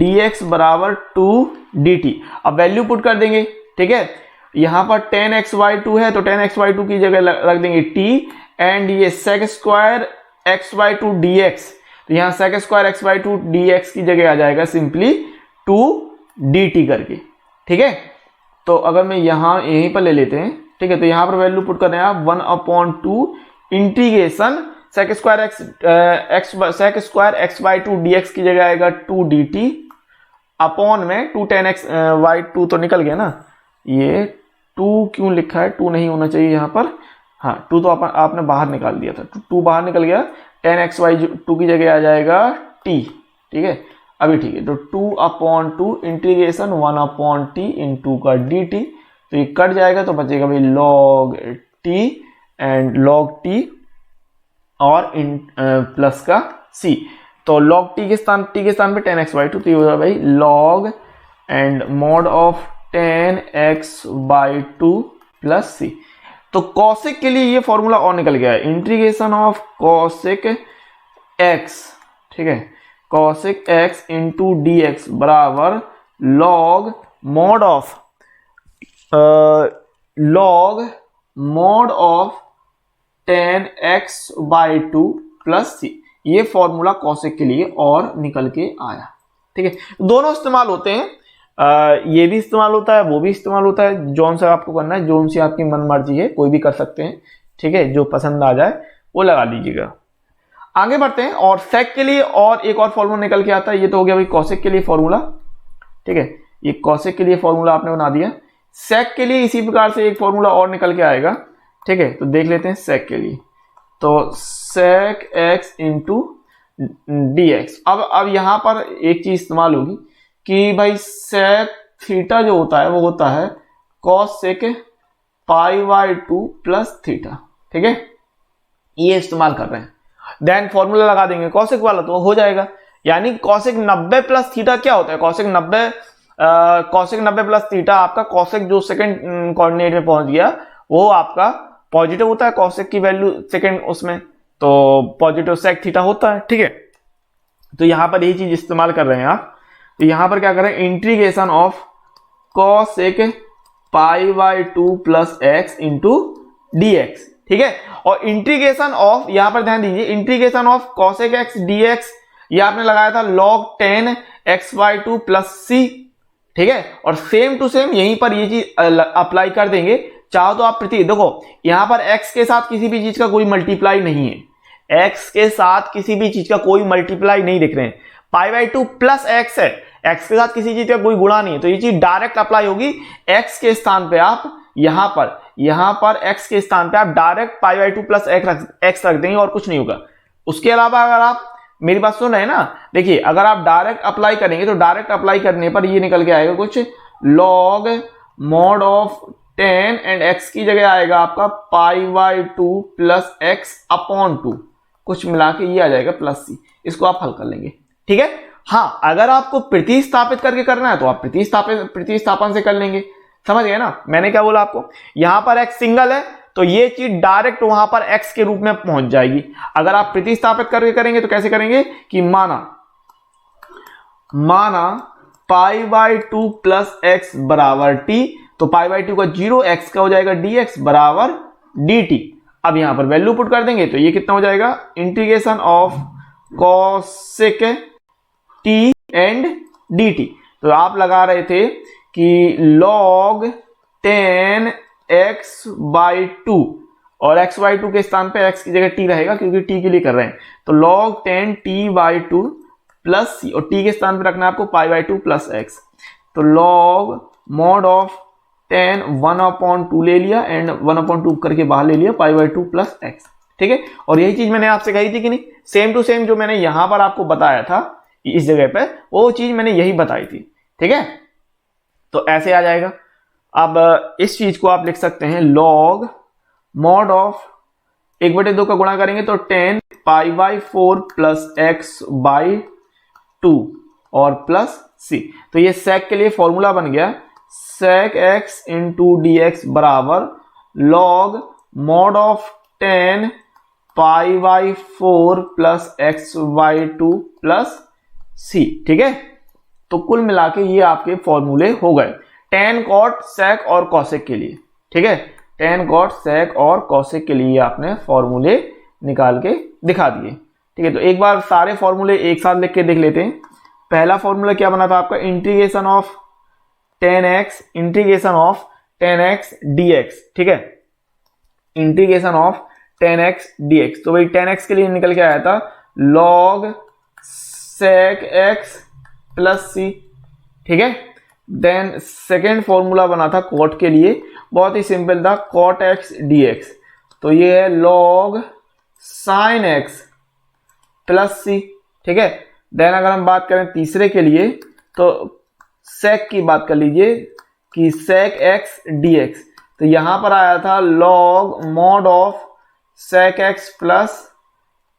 dx बराबर 2 dt। अब वैल्यू पुट कर देंगे, ठीक है, यहां पर tan x बाई 2 है, तो tan x बाई 2 की जगह रख देंगे t, एंड ये sec square x by 2 dx, तो यहां sec square x by 2 dx की जगह आ जाएगा सिंपली 2 dt करके, ठीक है। तो अगर मैं यहीं पर ले लेते हैं, ठीक है, तो यहां पर वैल्यू पुट कर रहे हैं आप 1 upon 2 integration sec square x by 2 dx की जगह आएगा 2 dt अपॉन में 2 tan x बाई 2 तो निकल गया ना, ये 2 क्यों लिखा है, 2 नहीं होना चाहिए यहाँ पर, हाँ 2 तो आपने बाहर निकाल दिया था, 2 बाहर निकल गया, tan x बाई 2 की जगह आ जाएगा t, ठीक है, अभी ठीक है। तो 2 upon 2 integration 1 upon t into का dt, तो ये कट जाएगा तो बचेगा भाई log t and log t और प्लस का c, तो log t के स्थान पे tan x बाई 2, तो ये हो जाएगा भाई log and mod of tan x by 2 plus c। तो cosec के लिए ये फॉर्मूला और निकल गया है, इंटीग्रेशन ऑफ cosec x, ठीक है, cosec x इंटू dx बराबर log mod of log mod of tan x/2 plus सी, ये फॉर्मूला कॉसेक के लिए और निकल के आया। ठीक है, दोनों इस्तेमाल होते हैं, ये भी इस्तेमाल होता है, वो भी इस्तेमाल होता है, जोन से आपको करना है, जोन से आपकी मन मर्जी है, कोई भी कर सकते हैं। ठीक है, जो पसंद आ जाए वो लगा लीजिएगा। आगे बढ़ते हैं, और सेक के लिए और एक और फॉर्मूला निकल के आता है। ये तो हो गया भाई कॉसेक के लिए फॉर्मूला। ठीक है, ये कॉसेक के लिए फॉर्मूला आपने बना दिया। सेक के लिए इसी प्रकार से एक फॉर्मूला और निकल के आएगा। ठीक है, तो देख लेते हैं सेक के लिए। तो sec x into D x. अब यहां पर एक चीज इस्तेमाल होगी कि भाई सेक थीटा जो होता है वो होता है कॉस सेक π/2 प्लस थीटा। ठीक है, ये इस्तेमाल कर रहे हैं। देन फॉर्मूला लगा देंगे कॉसेक वाला तो हो जाएगा, यानी कॉसेक 90 प्लस थीटा क्या होता है, कॉसेक 90 प्लस थीटा आपका कॉसेक जो सेकंड कोऑर्डिनेट में पहुंच गया वो आपका पॉजिटिव होता है, कॉसेक की वैल्यू सेकंड उसमें तो पॉजिटिव सेक थीटा होता है। ठीक है, तो यहां पर यही चीज इस्तेमाल कर रहे हैं आप। तो यहां पर क्या करें, integration of cosec π/2 plus X into D x. ठीक है, और इंटीग्रेशन ऑफ, यहां पर ध्यान दीजिए, integration of cosec X D X ये आपने लगाया था log tan x/2 प्लस सी। ठीक है, और सेम टू सेम यहीं पर ये चीज अप्लाई कर देंगे। चाहो तो आप देखो यहां पर x के साथ किसी भी चीज का कोई मल्टीप्लाई नहीं है, x के साथ किसी भी चीज का कोई मल्टीप्लाई नहीं दिख रहे हैं, π/2 प्लस एक्स है, x के साथ किसी चीज का कोई गुणा नहीं है, तो ये चीज डायरेक्ट अप्लाई होगी। x के स्थान पे आप यहां पर x के स्थान पे आप डायरेक्ट π/2 प्लस एक्स रख देंगे और कुछ नहीं होगा। उसके अलावा अगर आप मेरी बात सुन रहे हैं ना, देखिए अगर आप डायरेक्ट अप्लाई करेंगे तो डायरेक्ट अप्लाई करने पर ये निकल के आएगा कुछ log mod of tan and x की जगह आएगा आपका π/2 प्लस एक्स अपॉन 2, कुछ मिला के ये आ जाएगा प्लस सी। इसको आप हल कर लेंगे। ठीक है, हाँ अगर आपको प्रतिस्थापित करके करना है तो आप प्रतिस्थापन से कर लेंगे। समझ गए ना, मैंने क्या बोला आपको, यहां पर x सिंगल है तो ये चीज डायरेक्ट वहां पर x के रूप में पहुंच जाएगी। अगर आप प्रतिस्थापित करके करेंगे तो कैसे करेंगे कि माना π/2 प्लस एक्स बराबर t, तो π/2 का 0, x का हो जाएगा dx बराबर dt। अब यहां पर वैल्यू पुट कर देंगे तो ये कितना हो जाएगा, integration of cosec t and dt। तो आप लगा रहे थे कि log tan x/2 और x/2 के स्थान पे x की जगह t रहेगा क्योंकि t के लिए कर रहे हैं, तो log tan t/2 प्लस सी, और t के स्थान पे रखना है आपको π/2 प्लस एक्स। तो log मॉड ऑफ tan 1/2 ले लिया एंड 1/2 करके बाहर ले लिया π/2 प्लस एक्स। ठीक है, और यही चीज मैंने आपसे कही थी कि नहीं, सेम टू सेम जो मैंने यहां पर आपको बताया था इस जगह पे, वो चीज मैंने यही बताई थी। ठीक है, तो ऐसे आ जाएगा। अब इस चीज को आप लिख सकते हैं log मॉड ऑफ 1/2 का गुणा करेंगे तो tan π/4 प्लस x/2 और प्लस सी। तो ये sec के लिए फॉर्मूला बन गया sec x into D X बराबर log mod of tan π/4 plus x/2 plus सी। ठीक है, तो कुल मिला के ये आपके फॉर्मूले हो गए tan cot sec और cosec के लिए। ठीक है, tan cot sec और cosec के लिए आपने फॉर्मूले निकाल के दिखा दिए। ठीक है, तो एक बार सारे फॉर्मूले एक साथ लिख के देख लेते हैं। पहला फॉर्मूला क्या बना था आपका, integration of tan x dx। ठीक है, integration of tan x dx, तो भाई tan x के लिए निकल के आया था log sec x प्लस सी। ठीक है, देन सेकेंड फॉर्मूला बना था cot के लिए, बहुत ही सिंपल था, cot x dx, तो ये है log sin x प्लस सी। ठीक है, देन अगर हम बात करें तीसरे के लिए तो sec की बात कर लीजिए कि sec x dx, तो यहां पर आया था log mod of sec x plus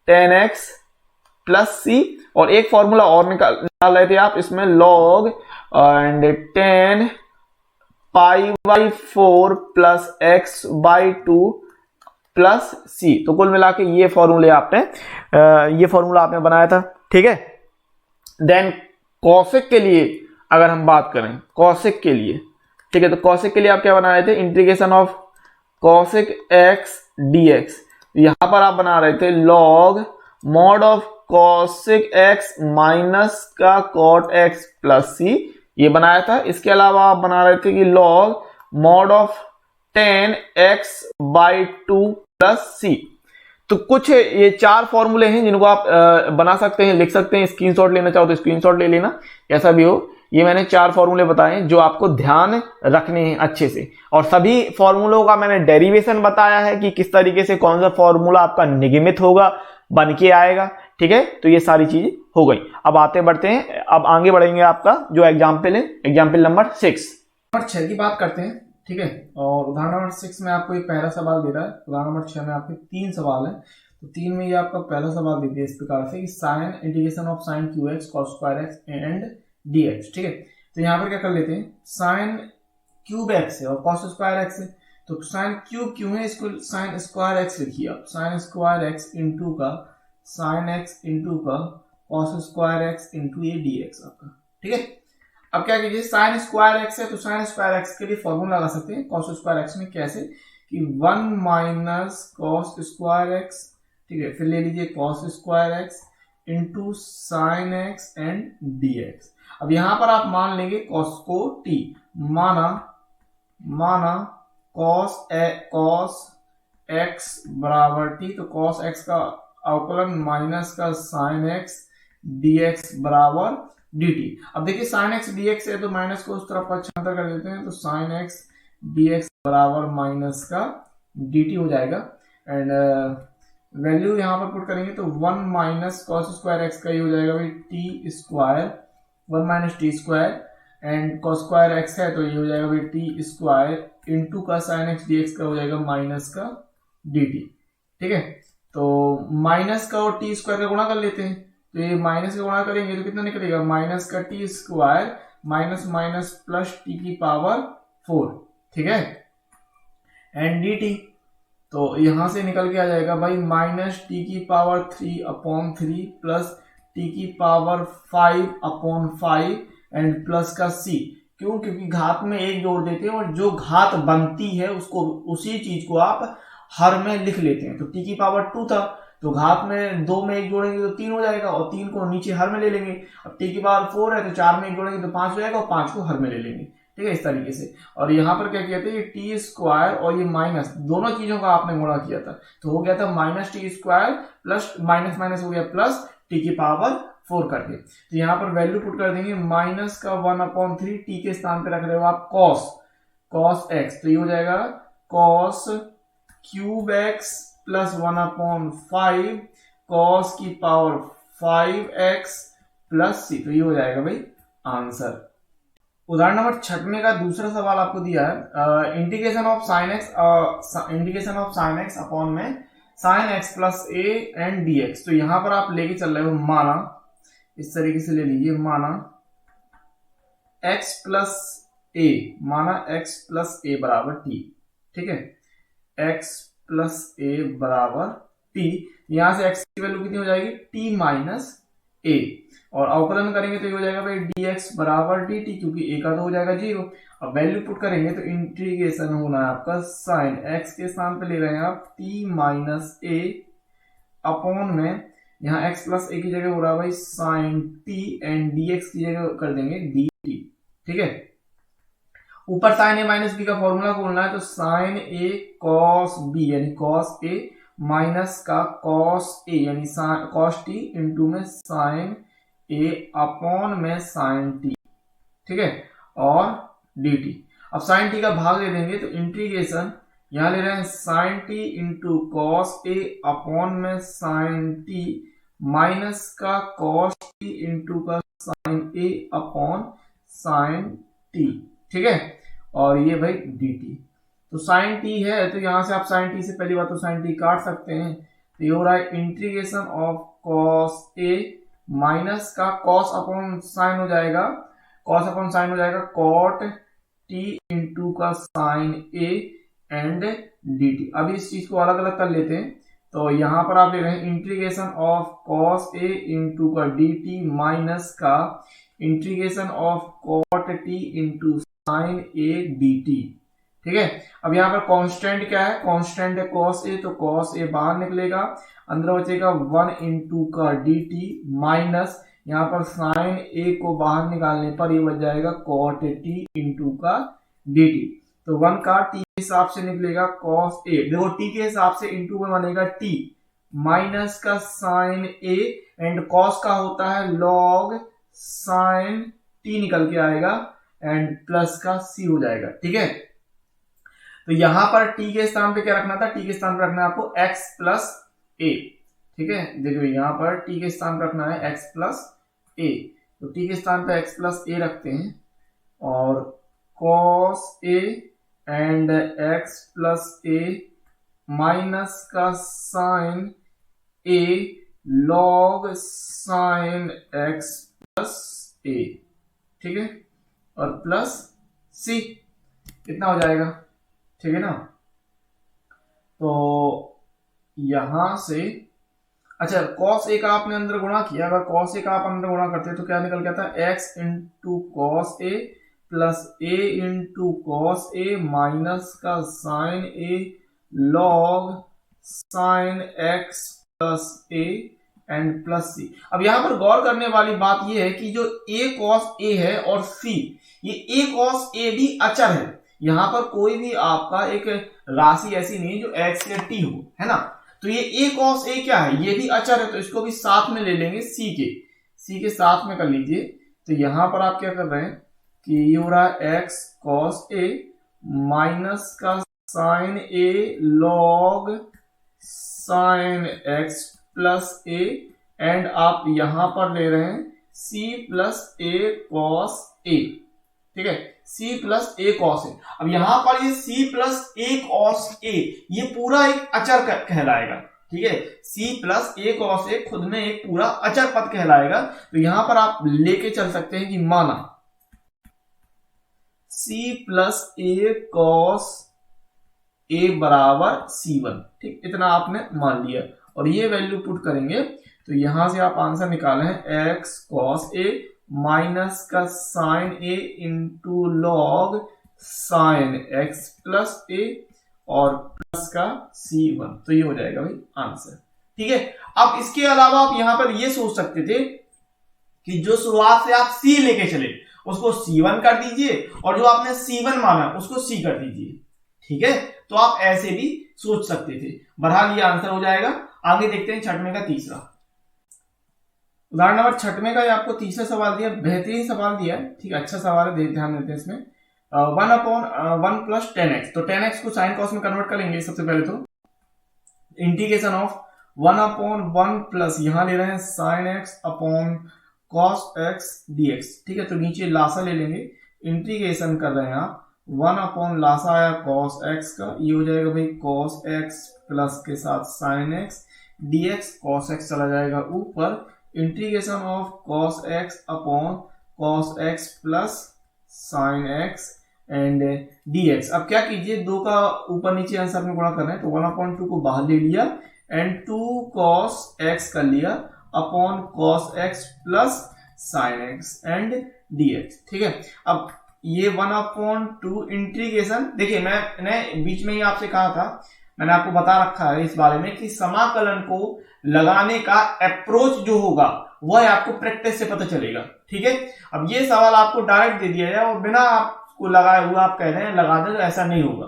tan x plus सी, और एक फॉर्मूला और निकाल रहे थे आप इसमें log and tan π/4 plus x/2 plus सी। तो कुल मिला के ये फॉर्मूला आपने बनाया था। ठीक है, देन cosec के लिए अगर हम बात करें, cosec के लिए ठीक है, तो कॉसेक के लिए आप क्या बना रहे थे, integration of cosec x dx। यहां पर आप बना रहे थे log mod of cosec x minus का कॉट एक्स प्लस सी, ये बनाया था। इसके अलावा आप बना रहे थे कि log mod of tan X by two plus सी। तो कुछ ये 4 फॉर्मूले हैं जिनको आप बना सकते हैं, लिख सकते हैं, स्क्रीनशॉट लेना चाहो तो स्क्रीनशॉट ले लेना, ऐसा भी हो। ये मैंने 4 फॉर्मूले बताए जो आपको ध्यान रखने हैं अच्छे से, और सभी फॉर्मूलों का मैंने डेरिवेशन बताया है कि किस तरीके से कौन सा फॉर्मूला आपका निगमित होगा, बन के आएगा। ठीक है, तो ये सारी चीज हो गई। अब आते बढ़ते हैं, अब आगे बढ़ेंगे। आपका जो एग्जाम्पल है, एग्जाम्पल नंबर 6 की बात करते हैं। ठीक है, और उदाहरण नंबर 6 में आपको एक पहला सवाल दे रहा है। उदाहरण नंबर 6 में आपके 3 सवाल है, तो 3 में ये आपका पहला सवाल दे दिया इस प्रकार से कि sine integration of sine Q x cos square x and D x. ठीक है, तो यहाँ पर क्या कर लेते हैं, साइन क्यूब एक्स है और कॉस स्क्वायर एक्स है, तो साइन क्यूब क्यों है, इसको साइन स्क्वायर एक्स लिखिए आप। साइन स्क्वायर एक्स इंटू का साइन एक्स इंटू का कॉस स्क्वायर एक्स इंटू ये डी एक्स आपका। ठीक है, अब क्या कीजिए, साइन स्क्वायर एक्स है तो साइन स्क्वायर एक्स के लिए फॉर्मूला लगा सकते हैं कॉस स्क्वायर एक्स में। कैसे कि 1 माइनस कॉस स्क्वायर एक्स, ठीक है, फिर ले लीजिए cos square x into sine x and D x. अब यहां पर आप मान लेंगे कॉस को टी, माना कॉस एक्स बराबर टी, तो कॉस एक्स का अवकलन माइनस का साइन एक्स डी एक्स बराबर dt। अब देखिए साइन एक्स dx है तो माइनस को उस तरफ पक्षांतर कर देते हैं, तो साइन एक्स dx बराबर माइनस का dt हो जाएगा। एंड वैल्यू यहां पर पुट करेंगे तो 1 माइनस कॉस स्क्वायर एक्स का ये हो जाएगा भाई T square, 1 minus T square, and cos square x है तो ये हो जाएगा भाई टी स्क्वायर इंटू का साइन एक्स dx का हो जाएगा माइनस का dt। ठीक है, तो माइनस का और टी स्क्वायर का गुणा कर लेते हैं, तो ये माइनस का गुणा करेंगे तो कितना निकलेगा, माइनस का T square minus minus plus T की पावर 4। ठीक है, एंड डी टी, तो यहां से निकल के आ जाएगा भाई माइनस टी की पावर 3 अपॉन 3 प्लस टी की पावर 5 अपॉन 5 एंड प्लस का सी। क्यों, क्योंकि घात में एक जोड़ देते हैं और जो घात बनती है उसको, उसी चीज को आप हर में लिख लेते हैं। तो टी की पावर 2 था तो घात में 2 में एक जोड़ेंगे तो 3 हो जाएगा और 3 को नीचे हर में ले लेंगे। अब टी की पावर 4 है तो 4 में एक जोड़ेंगे तो 5 हो जाएगा और 5 को हर में ले लेंगे। ठीक है, इस तरीके से। और यहाँ पर क्या किया था, ये टी स्क्वायर और ये माइनस दोनों चीजों का आपने गुणा किया था, तो हो गया था minus T square plus minus minus हो गया प्लस टी की पावर 4 करके। तो यहाँ पर वैल्यू पुट कर देंगे माइनस का 1/3, टी के स्थान पे रख रहे हो आप कॉस एक्स, तो ये हो जाएगा cos cube x plus 1/5 cos की पावर 5x प्लस सी, तो ये हो जाएगा भाई आंसर। उदाहरण नंबर 6 में का दूसरा सवाल आपको दिया है, integration of sine X upon में sine X plus A and D X. तो यहां पर आप लेके चल रहे हो, माना इस तरीके से ले लीजिए, माना x प्लस ए बराबर टी। ठीक है, x प्लस ए बराबर टी, यहां से x की वैल्यू कितनी हो जाएगी, t माइनस ए, और अवकलन करेंगे तो ये हो जाएगा भाई dx बराबर dt, क्योंकि a का तो हो जाएगा 0। अब वैल्यू पुट करेंगे तो इंटीग्रेशन होना है आपका साइन x के स्थान पे ले रहे हैं आप t माइनस ए अपॉन में, यहाँ x प्लस ए की जगह हो रहा है भाई साइन t एंड dx की जगह कर देंगे dt। ठीक है, ऊपर साइन ए माइनस बी का फॉर्मूला खोलना है, तो साइन ए कॉस बी यानी कॉस ए माइनस का कॉस ए यानी कॉस टी इंटू में साइन ए अपॉन में साइन टी। ठीक है, और डी टी। अब साइन टी का भाग दे देंगे तो इंटीग्रेशन यहां ले रहे हैं साइन टी इंटू कॉस ए अपॉन में साइन टी माइनस का कॉस टी इंटू का साइन ए अपॉन साइन टी। ठीक है, और ये भाई dt। तो साइन t है तो यहां से आप साइन t से पहली बात तो साइन t काट सकते हैं, तो ये हो रहा है integration of cos a minus का कॉस अपॉन साइन हो जाएगा, कॉट t इंटू का साइन a एंड dt। अब इस चीज को अलग अलग कर लेते हैं, तो यहां पर आप ले रहे हैं integration of cos a into का डी टी माइनस का integration of cot t into sine a d T. ठीक है, अब यहाँ पर कांस्टेंट क्या है, कांस्टेंट है कॉस ए, तो कॉस ए बाहर निकलेगा, अंदर बचेगा 1 इंटू का डी टी माइनस यहाँ पर साइन ए को बाहर निकालने पर ये बच जाएगा कॉट टी इंटू का डी टी। तो 1 का टी के हिसाब से निकलेगा कॉस ए, देखो टी के हिसाब से इंटू में बनेगा टी माइनस का साइन ए एंड कॉस का होता है लॉग साइन टी निकल के आएगा एंड प्लस का सी हो जाएगा। ठीक है, तो यहां पर t के स्थान पे क्या रखना था, t के स्थान पे रखना है आपको x प्लस ए। ठीक है, देखो यहां पर t के स्थान पे रखना है x प्लस ए, तो t के स्थान पे x प्लस ए रखते हैं और cos a and x plus A minus का sine a log sine x plus A. ठीक है, और प्लस c कितना हो जाएगा, ठीक है ना। तो यहां से अच्छा cos a का आपने अंदर गुणा किया, अगर cos a का आप अंदर गुणा करते तो क्या निकल के आता है x into cos A plus a into cos A minus का sine a log sine x plus a and plus c। अब यहां पर गौर करने वाली बात यह है कि जो a cos a है और c, ये a cos a भी अचर है, यहां पर कोई भी आपका एक राशि ऐसी नहीं जो x या t हो, है ना। तो ये a cos a क्या है, ये भी अचर है, तो इसको भी साथ में ले लेंगे c के साथ में कर लीजिए। तो यहां पर आप क्या कर रहे हैं कि ये हो रहा है x cos a माइनस का sine a log sine x plus a and आप यहां पर ले रहे हैं c plus a cos a। ठीक है, c plus a cos a. अब यहां पर ये c plus a cos a ये पूरा एक अचर कहलाएगा। ठीक है, c plus a cos a खुद में एक पूरा अचर पद कहलाएगा। तो यहां पर आप लेके चल सकते हैं कि माना c प्लस ए कॉस ए बराबर c1। ठीक, इतना आपने मान लिया और ये वैल्यू पुट करेंगे तो यहां से आप आंसर निकाले हैं x cos a माइनस का sine A into log sine X plus A और प्लस का c1। तो ये हो जाएगा भाई आंसर। ठीक है, अब इसके अलावा आप यहां पर ये सोच सकते थे कि जो शुरुआत से आप c लेके चले उसको c1 कर दीजिए और जो आपने c1 माना उसको c कर दीजिए। ठीक है, तो आप ऐसे भी सोच सकते थे। बहरहाल ये आंसर हो जाएगा। आगे देखते हैं छठवें का तीसरा उदाहरण नंबर। छठवें का आपको तीसरा सवाल दिया, बेहतरीन सवाल दिया है। ठीक है, अच्छा सवाल है, ध्यान देते हैं इसमें। 1/1 प्लस 10x, तो 10x को साइन कॉस में कन्वर्ट करेंगे। सबसे पहले तो इंटीग्रेशन ऑफ 1/1 प्लस यहां ले रहे हैं sign X upon cos x dx। ठीक है, तो नीचे लासा ले लेंगे, इंटीग्रेशन कर रहे हैं आप 1 लासा आया कॉस एक्स का, ये हो जाएगा भाई कॉस एक्स प्लस के साथ sine x dx, cos x चला जाएगा ऊपर, integration of cos x upon cos x plus sign x and dx। अब क्या कीजिए, दो का ऊपर नीचे आंसर में गुणा करना है, तो 1/2 को बाहर ले लिया एंड 2 cos x कर लिया upon cos x plus sign x and dx। ठीक है, अब ये 1/2 इंटीग्रेशन, देखिए मैंने बीच में ही आपसे कहा था, मैंने आपको बता रखा है इस बारे में कि समाकलन को लगाने का अप्रोच जो होगा वह आपको प्रैक्टिस से पता चलेगा। ठीक है, अब ये सवाल आपको डायरेक्ट दे दिया जाए और बिना आपको लगाए हुआ आप कह रहे हैं लगा दे, तो ऐसा नहीं होगा।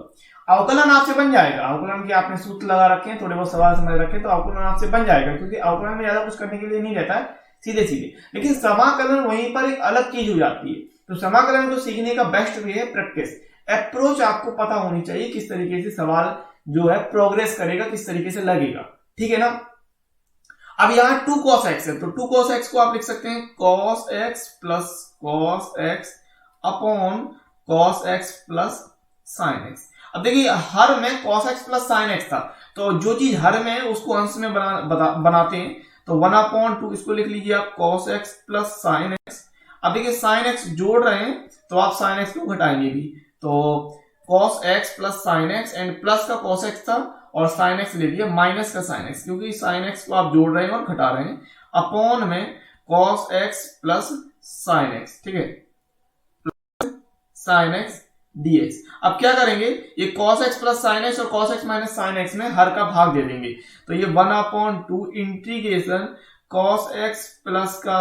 अवकलन आपसे बन जाएगा, अवकलन के आपने सूत्र लगा रखे हैं, थोड़े बहुत सवाल समझ रखे हैं, तो अवकलन आपसे बन जाएगा, क्योंकि अवकलन में ज्यादा कुछ करने के लिए नहीं रहता है, सीधे सीधे। लेकिन समाकलन वहीं पर एक अलग चीज हो जाती है। तो समाकलन को सीखने का बेस्ट वे है प्रैक्टिस। अप्रोच आपको पता होनी चाहिए, किस तरीके से सवाल जो है प्रोग्रेस करेगा, किस तरीके से लगेगा। ठीक है ना। अब यहां 2 cos x है, तो 2 cos x को आप लिख सकते हैं cos x plus cos x upon cos x plus sin x। अब देखिए हर में cos x plus sin x था, तो जो चीज हर में है उसको अंश में बनाते हैं। तो 1/2 इसको लिख लीजिए आप cos x plus sin x। अब देखिए sin x जोड़ रहे हैं तो आप sin x को घटाएंगे भी, तो cos x plus sin x and plus का cos x था और साइन एक्स ले लिया माइनस का साइन एक्स, क्योंकि साइन एक्स को आप जोड़ रहे हैं और घटा रहे हैं, अपॉन में cos x plus sine x, ठीक है, साइन एक्स dx। अब क्या करेंगे, ये cos x plus sine x और cos x minus sine x में हर का भाग दे देंगे, तो ये 1/2 इंटीग्रेशन cos x प्लस का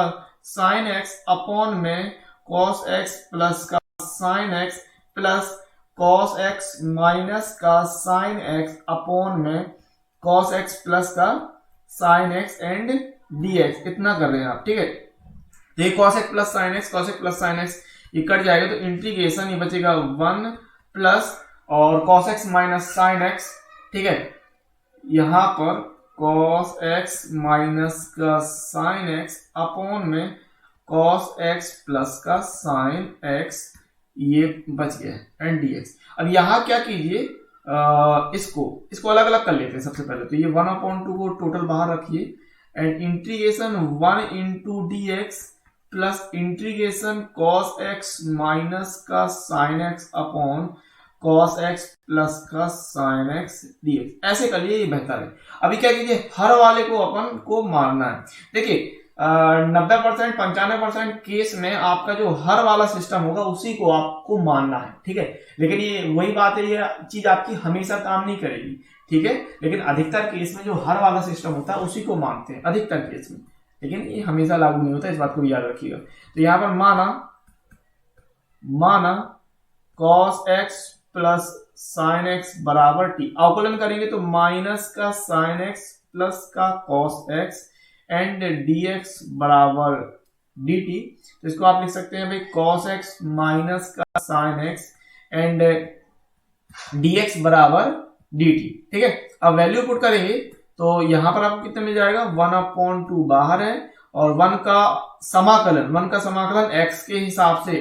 साइन एक्स अपॉन में cos x प्लस का sign X plus cos x minus का साइन एक्स अपॉन में cos x प्लस का साइन एक्स एंड dx, इतना कर रहे हैं आप, ठीक है। तो ये cos x plus sine x, cos x plus sine x ये कट जाएगा, तो इंटीग्रेशन ये बचेगा 1 प्लस और cos x minus sine x, ठीक है, यहां पर cos x माइनस का साइन एक्स अपॉन में cos x प्लस का साइन एक्स, ये बच गया एंड dx। अब यहां क्या कीजिए, इसको अलग अलग कर लेते हैं। सबसे पहले तो ये 1/2 को टोटल बाहर रखिए and integration 1 into dx plus integration cos x minus का sine x upon cos x plus का साइन x dx, ऐसे कर लिए, ये बेहतर है। अभी क्या कीजिए, हर वाले को अपन को मारना है। देखिए 90% 95% केस में आपका जो हर वाला सिस्टम होगा उसी को आपको मानना है, ठीक है। लेकिन ये वही बात है, ये चीज आपकी हमेशा काम नहीं करेगी, ठीक है। लेकिन अधिकतर केस में जो हर वाला सिस्टम होता है उसी को मानते हैं, अधिकतर केस में, लेकिन ये हमेशा लागू नहीं होता, इस बात को भी याद रखिएगा। तो यहां पर माना cos x plus sign x बराबर t, अवकलन करेंगे तो माइनस का साइन x प्लस का cos x एंड dx बराबर dt। तो इसको आप लिख सकते हैं भाई cos x माइनस का साइन x एंड dx बराबर dt, ठीक है। अब वैल्यू पुट करेंगे तो यहां पर आपको कितना मिल जाएगा, 1/2 बाहर है और 1 का समाकलन x के हिसाब से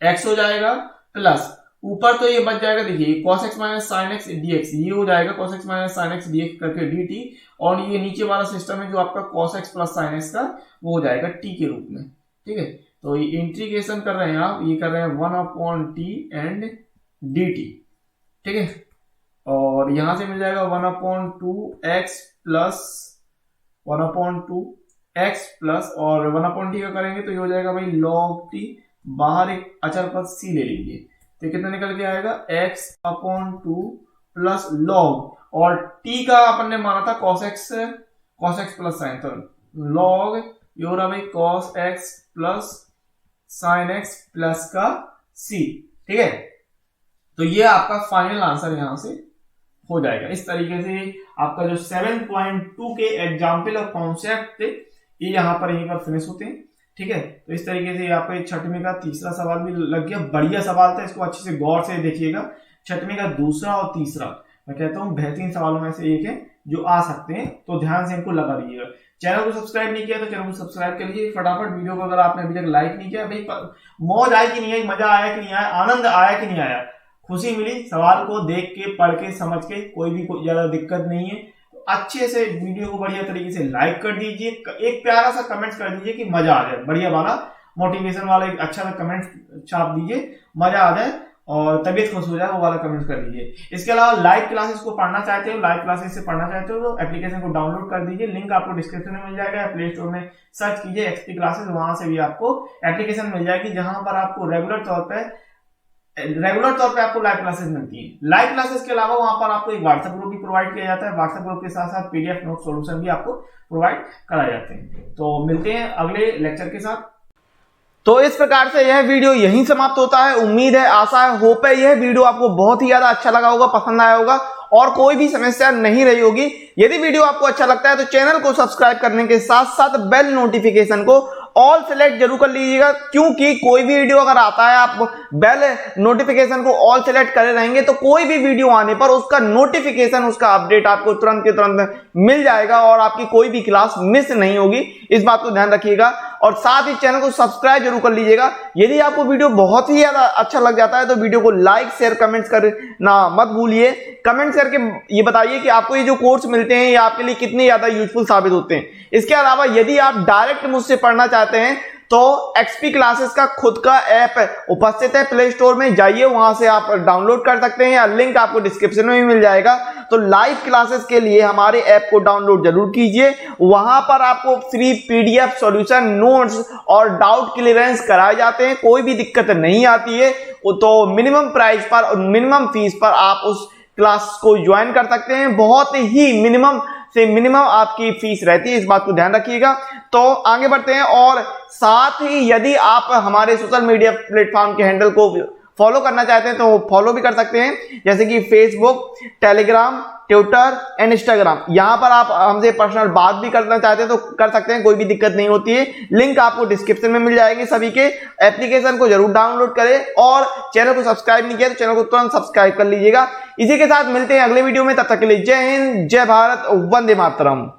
x हो जाएगा, प्लस ऊपर तो ये बच जाएगा, देखिए cos x minus sine x dx, ये हो जाएगा cos x minus sine x dx करके dt, और ये नीचे वाला सिस्टम है जो आपका cos x plus sine x का, वो हो जाएगा t के रूप में, ठीक है। तो ये इंटीग्रेशन कर रहे हैं आप, ये कर रहे हैं 1/t एंड dt, ठीक है। और यहां से मिल जाएगा 1/2x प्लस 1/2x प्लस और 1/t का करेंगे तो ये हो जाएगा भाई log t, बाहर एक अचर पद c ले लीजिए, तो कितना निकल के आएगा x/2 प्लस log, और t का अपन ने माना था cos x प्लस साइन, तो log ये हो रहा भाई cos x plus sign x plus का c, ठीक है। तो ये आपका फाइनल आंसर यहां से हो जाएगा। इस तरीके से आपका जो 7.2 के एग्जाम्पल और कॉन्सेप्ट थे ये यहाँ पर यहीं पर फिनिश होते हैं, ठीक है। तो इस तरीके से आपका 6वीं का तीसरा सवाल भी लग गया, बढ़िया सवाल था, इसको अच्छे से गौर से देखिएगा। 6वीं का दूसरा और तीसरा मैं कहता हूँ बेहतरीन सवालों में से एक है जो आ सकते हैं, तो ध्यान से इनको लगा दीजिएगा। चैनल को सब्सक्राइब नहीं किया तो चैनल को सब्सक्राइब कर लीजिए फटाफट। वीडियो को अगर आपने अभी तक लाइक नहीं किया, भाई मौज आई कि नहीं आई, मजा आया कि नहीं आया, आनंद आया कि नहीं आया, खुशी मिली सवाल को देख के, पढ़ के, समझ के, कोई भी कोई ज्यादा दिक्कत नहीं है, तो अच्छे से वीडियो को बढ़िया तरीके से लाइक कर दीजिए, एक प्यारा सा कमेंट कर दीजिए कि मजा आ जाए, बढ़िया वाला मोटिवेशन वाला एक अच्छा सा कमेंट छाप दीजिए, मजा आ जाए और तबीयत खुश हो जाए, वो वाला कमेंट कर दीजिए। इसके अलावा लाइव क्लासेस को पढ़ना चाहते हो, लाइव क्लासेस से पढ़ना चाहते हो तो एप्लीकेशन को डाउनलोड कर दीजिए, लिंक आपको डिस्क्रिप्शन में मिल जाएगा, प्ले स्टोर में सर्च कीजिए एक्सपी क्लासेस, वहां से भी आपको एप्लीकेशन मिल जाएगी जहां पर आपको रेगुलर तौर पे आपको लाइव क्लासेस मिलती है। लाइव क्लासेस के अलावा वहां पर आपको एक व्हाट्सएप ग्रुप भी प्रोवाइड किया जाता है, व्हाट्सएप ग्रुप के साथ साथ पीडीएफ नोट सॉल्यूशन भी आपको प्रोवाइड कराए जाते हैं। तो मिलते हैं अगले लेक्चर के साथ। तो इस प्रकार से यह वीडियो यहीं समाप्त होता है। उम्मीद है, आशा है, होप है यह वीडियो आपको बहुत ही ज्यादा अच्छा लगा होगा, पसंद आया होगा और कोई भी समस्या नहीं रही होगी। यदि वीडियो आपको अच्छा लगता है तो चैनल को सब्सक्राइब करने के साथ साथ बेल नोटिफिकेशन को ऑल सेलेक्ट जरूर कर लीजिएगा, क्योंकि कोई भी वीडियो अगर आता है आप बेल नोटिफिकेशन को ऑल सेलेक्ट करे रहेंगे तो कोई भी वीडियो आने पर उसका नोटिफिकेशन, उसका अपडेट आपको तुरंत के तुरंत मिल जाएगा और आपकी कोई भी क्लास मिस नहीं होगी। इस बात को ध्यान रखिएगा और साथ ही चैनल को सब्सक्राइब जरूर कर लीजिएगा। यदि आपको वीडियो बहुत ही ज्यादा अच्छा लग जाता है तो वीडियो को लाइक, शेयर, कमेंट्स करना मत भूलिए। कमेंट्स करके ये बताइए कि आपको ये जो कोर्स मिलते हैं ये आपके लिए कितने ज्यादा यूजफुल साबित होते हैं। इसके अलावा यदि आप डायरेक्ट मुझसे पढ़ना चाहते हैं तो XP क्लासेस का खुद का ऐप उपस्थित है प्ले स्टोर में, जाइए वहां से आप डाउनलोड कर सकते हैं, या लिंक आपको डिस्क्रिप्शन में भी मिल जाएगा। तो लाइव क्लासेस के लिए हमारे ऐप को डाउनलोड जरूर कीजिए। वहां पर आपको फ्री PDF सॉल्यूशन, नोट्स और डाउट क्लियरेंस कराए जाते हैं, कोई भी दिक्कत नहीं आती है। तो मिनिमम प्राइस पर और मिनिमम फीस पर आप उस क्लास को ज्वाइन कर सकते हैं। बहुत ही मिनिमम से मिनिमम आपकी फीस रहती है, इस बात को ध्यान रखिएगा। तो आगे बढ़ते हैं, और साथ ही यदि आप हमारे सोशल मीडिया प्लेटफॉर्म के हैंडल को फॉलो करना चाहते हैं तो फॉलो भी कर सकते हैं, जैसे कि Facebook, Telegram, Twitter and Instagram. यहां पर आप हमसे पर्सनल बात भी करना चाहते हैं तो कर सकते हैं, कोई भी दिक्कत नहीं होती है। लिंक आपको डिस्क्रिप्शन में मिल जाएगी सभी के। एप्लीकेशन को जरूर डाउनलोड करें और चैनल को सब्सक्राइब नहीं किया तो चैनल को तुरंत सब्सक्राइब कर लीजिएगा। इसी के साथ मिलते हैं अगले वीडियो में, तब तक के लिए जय हिंद, जय भारत, वंदे मातरम।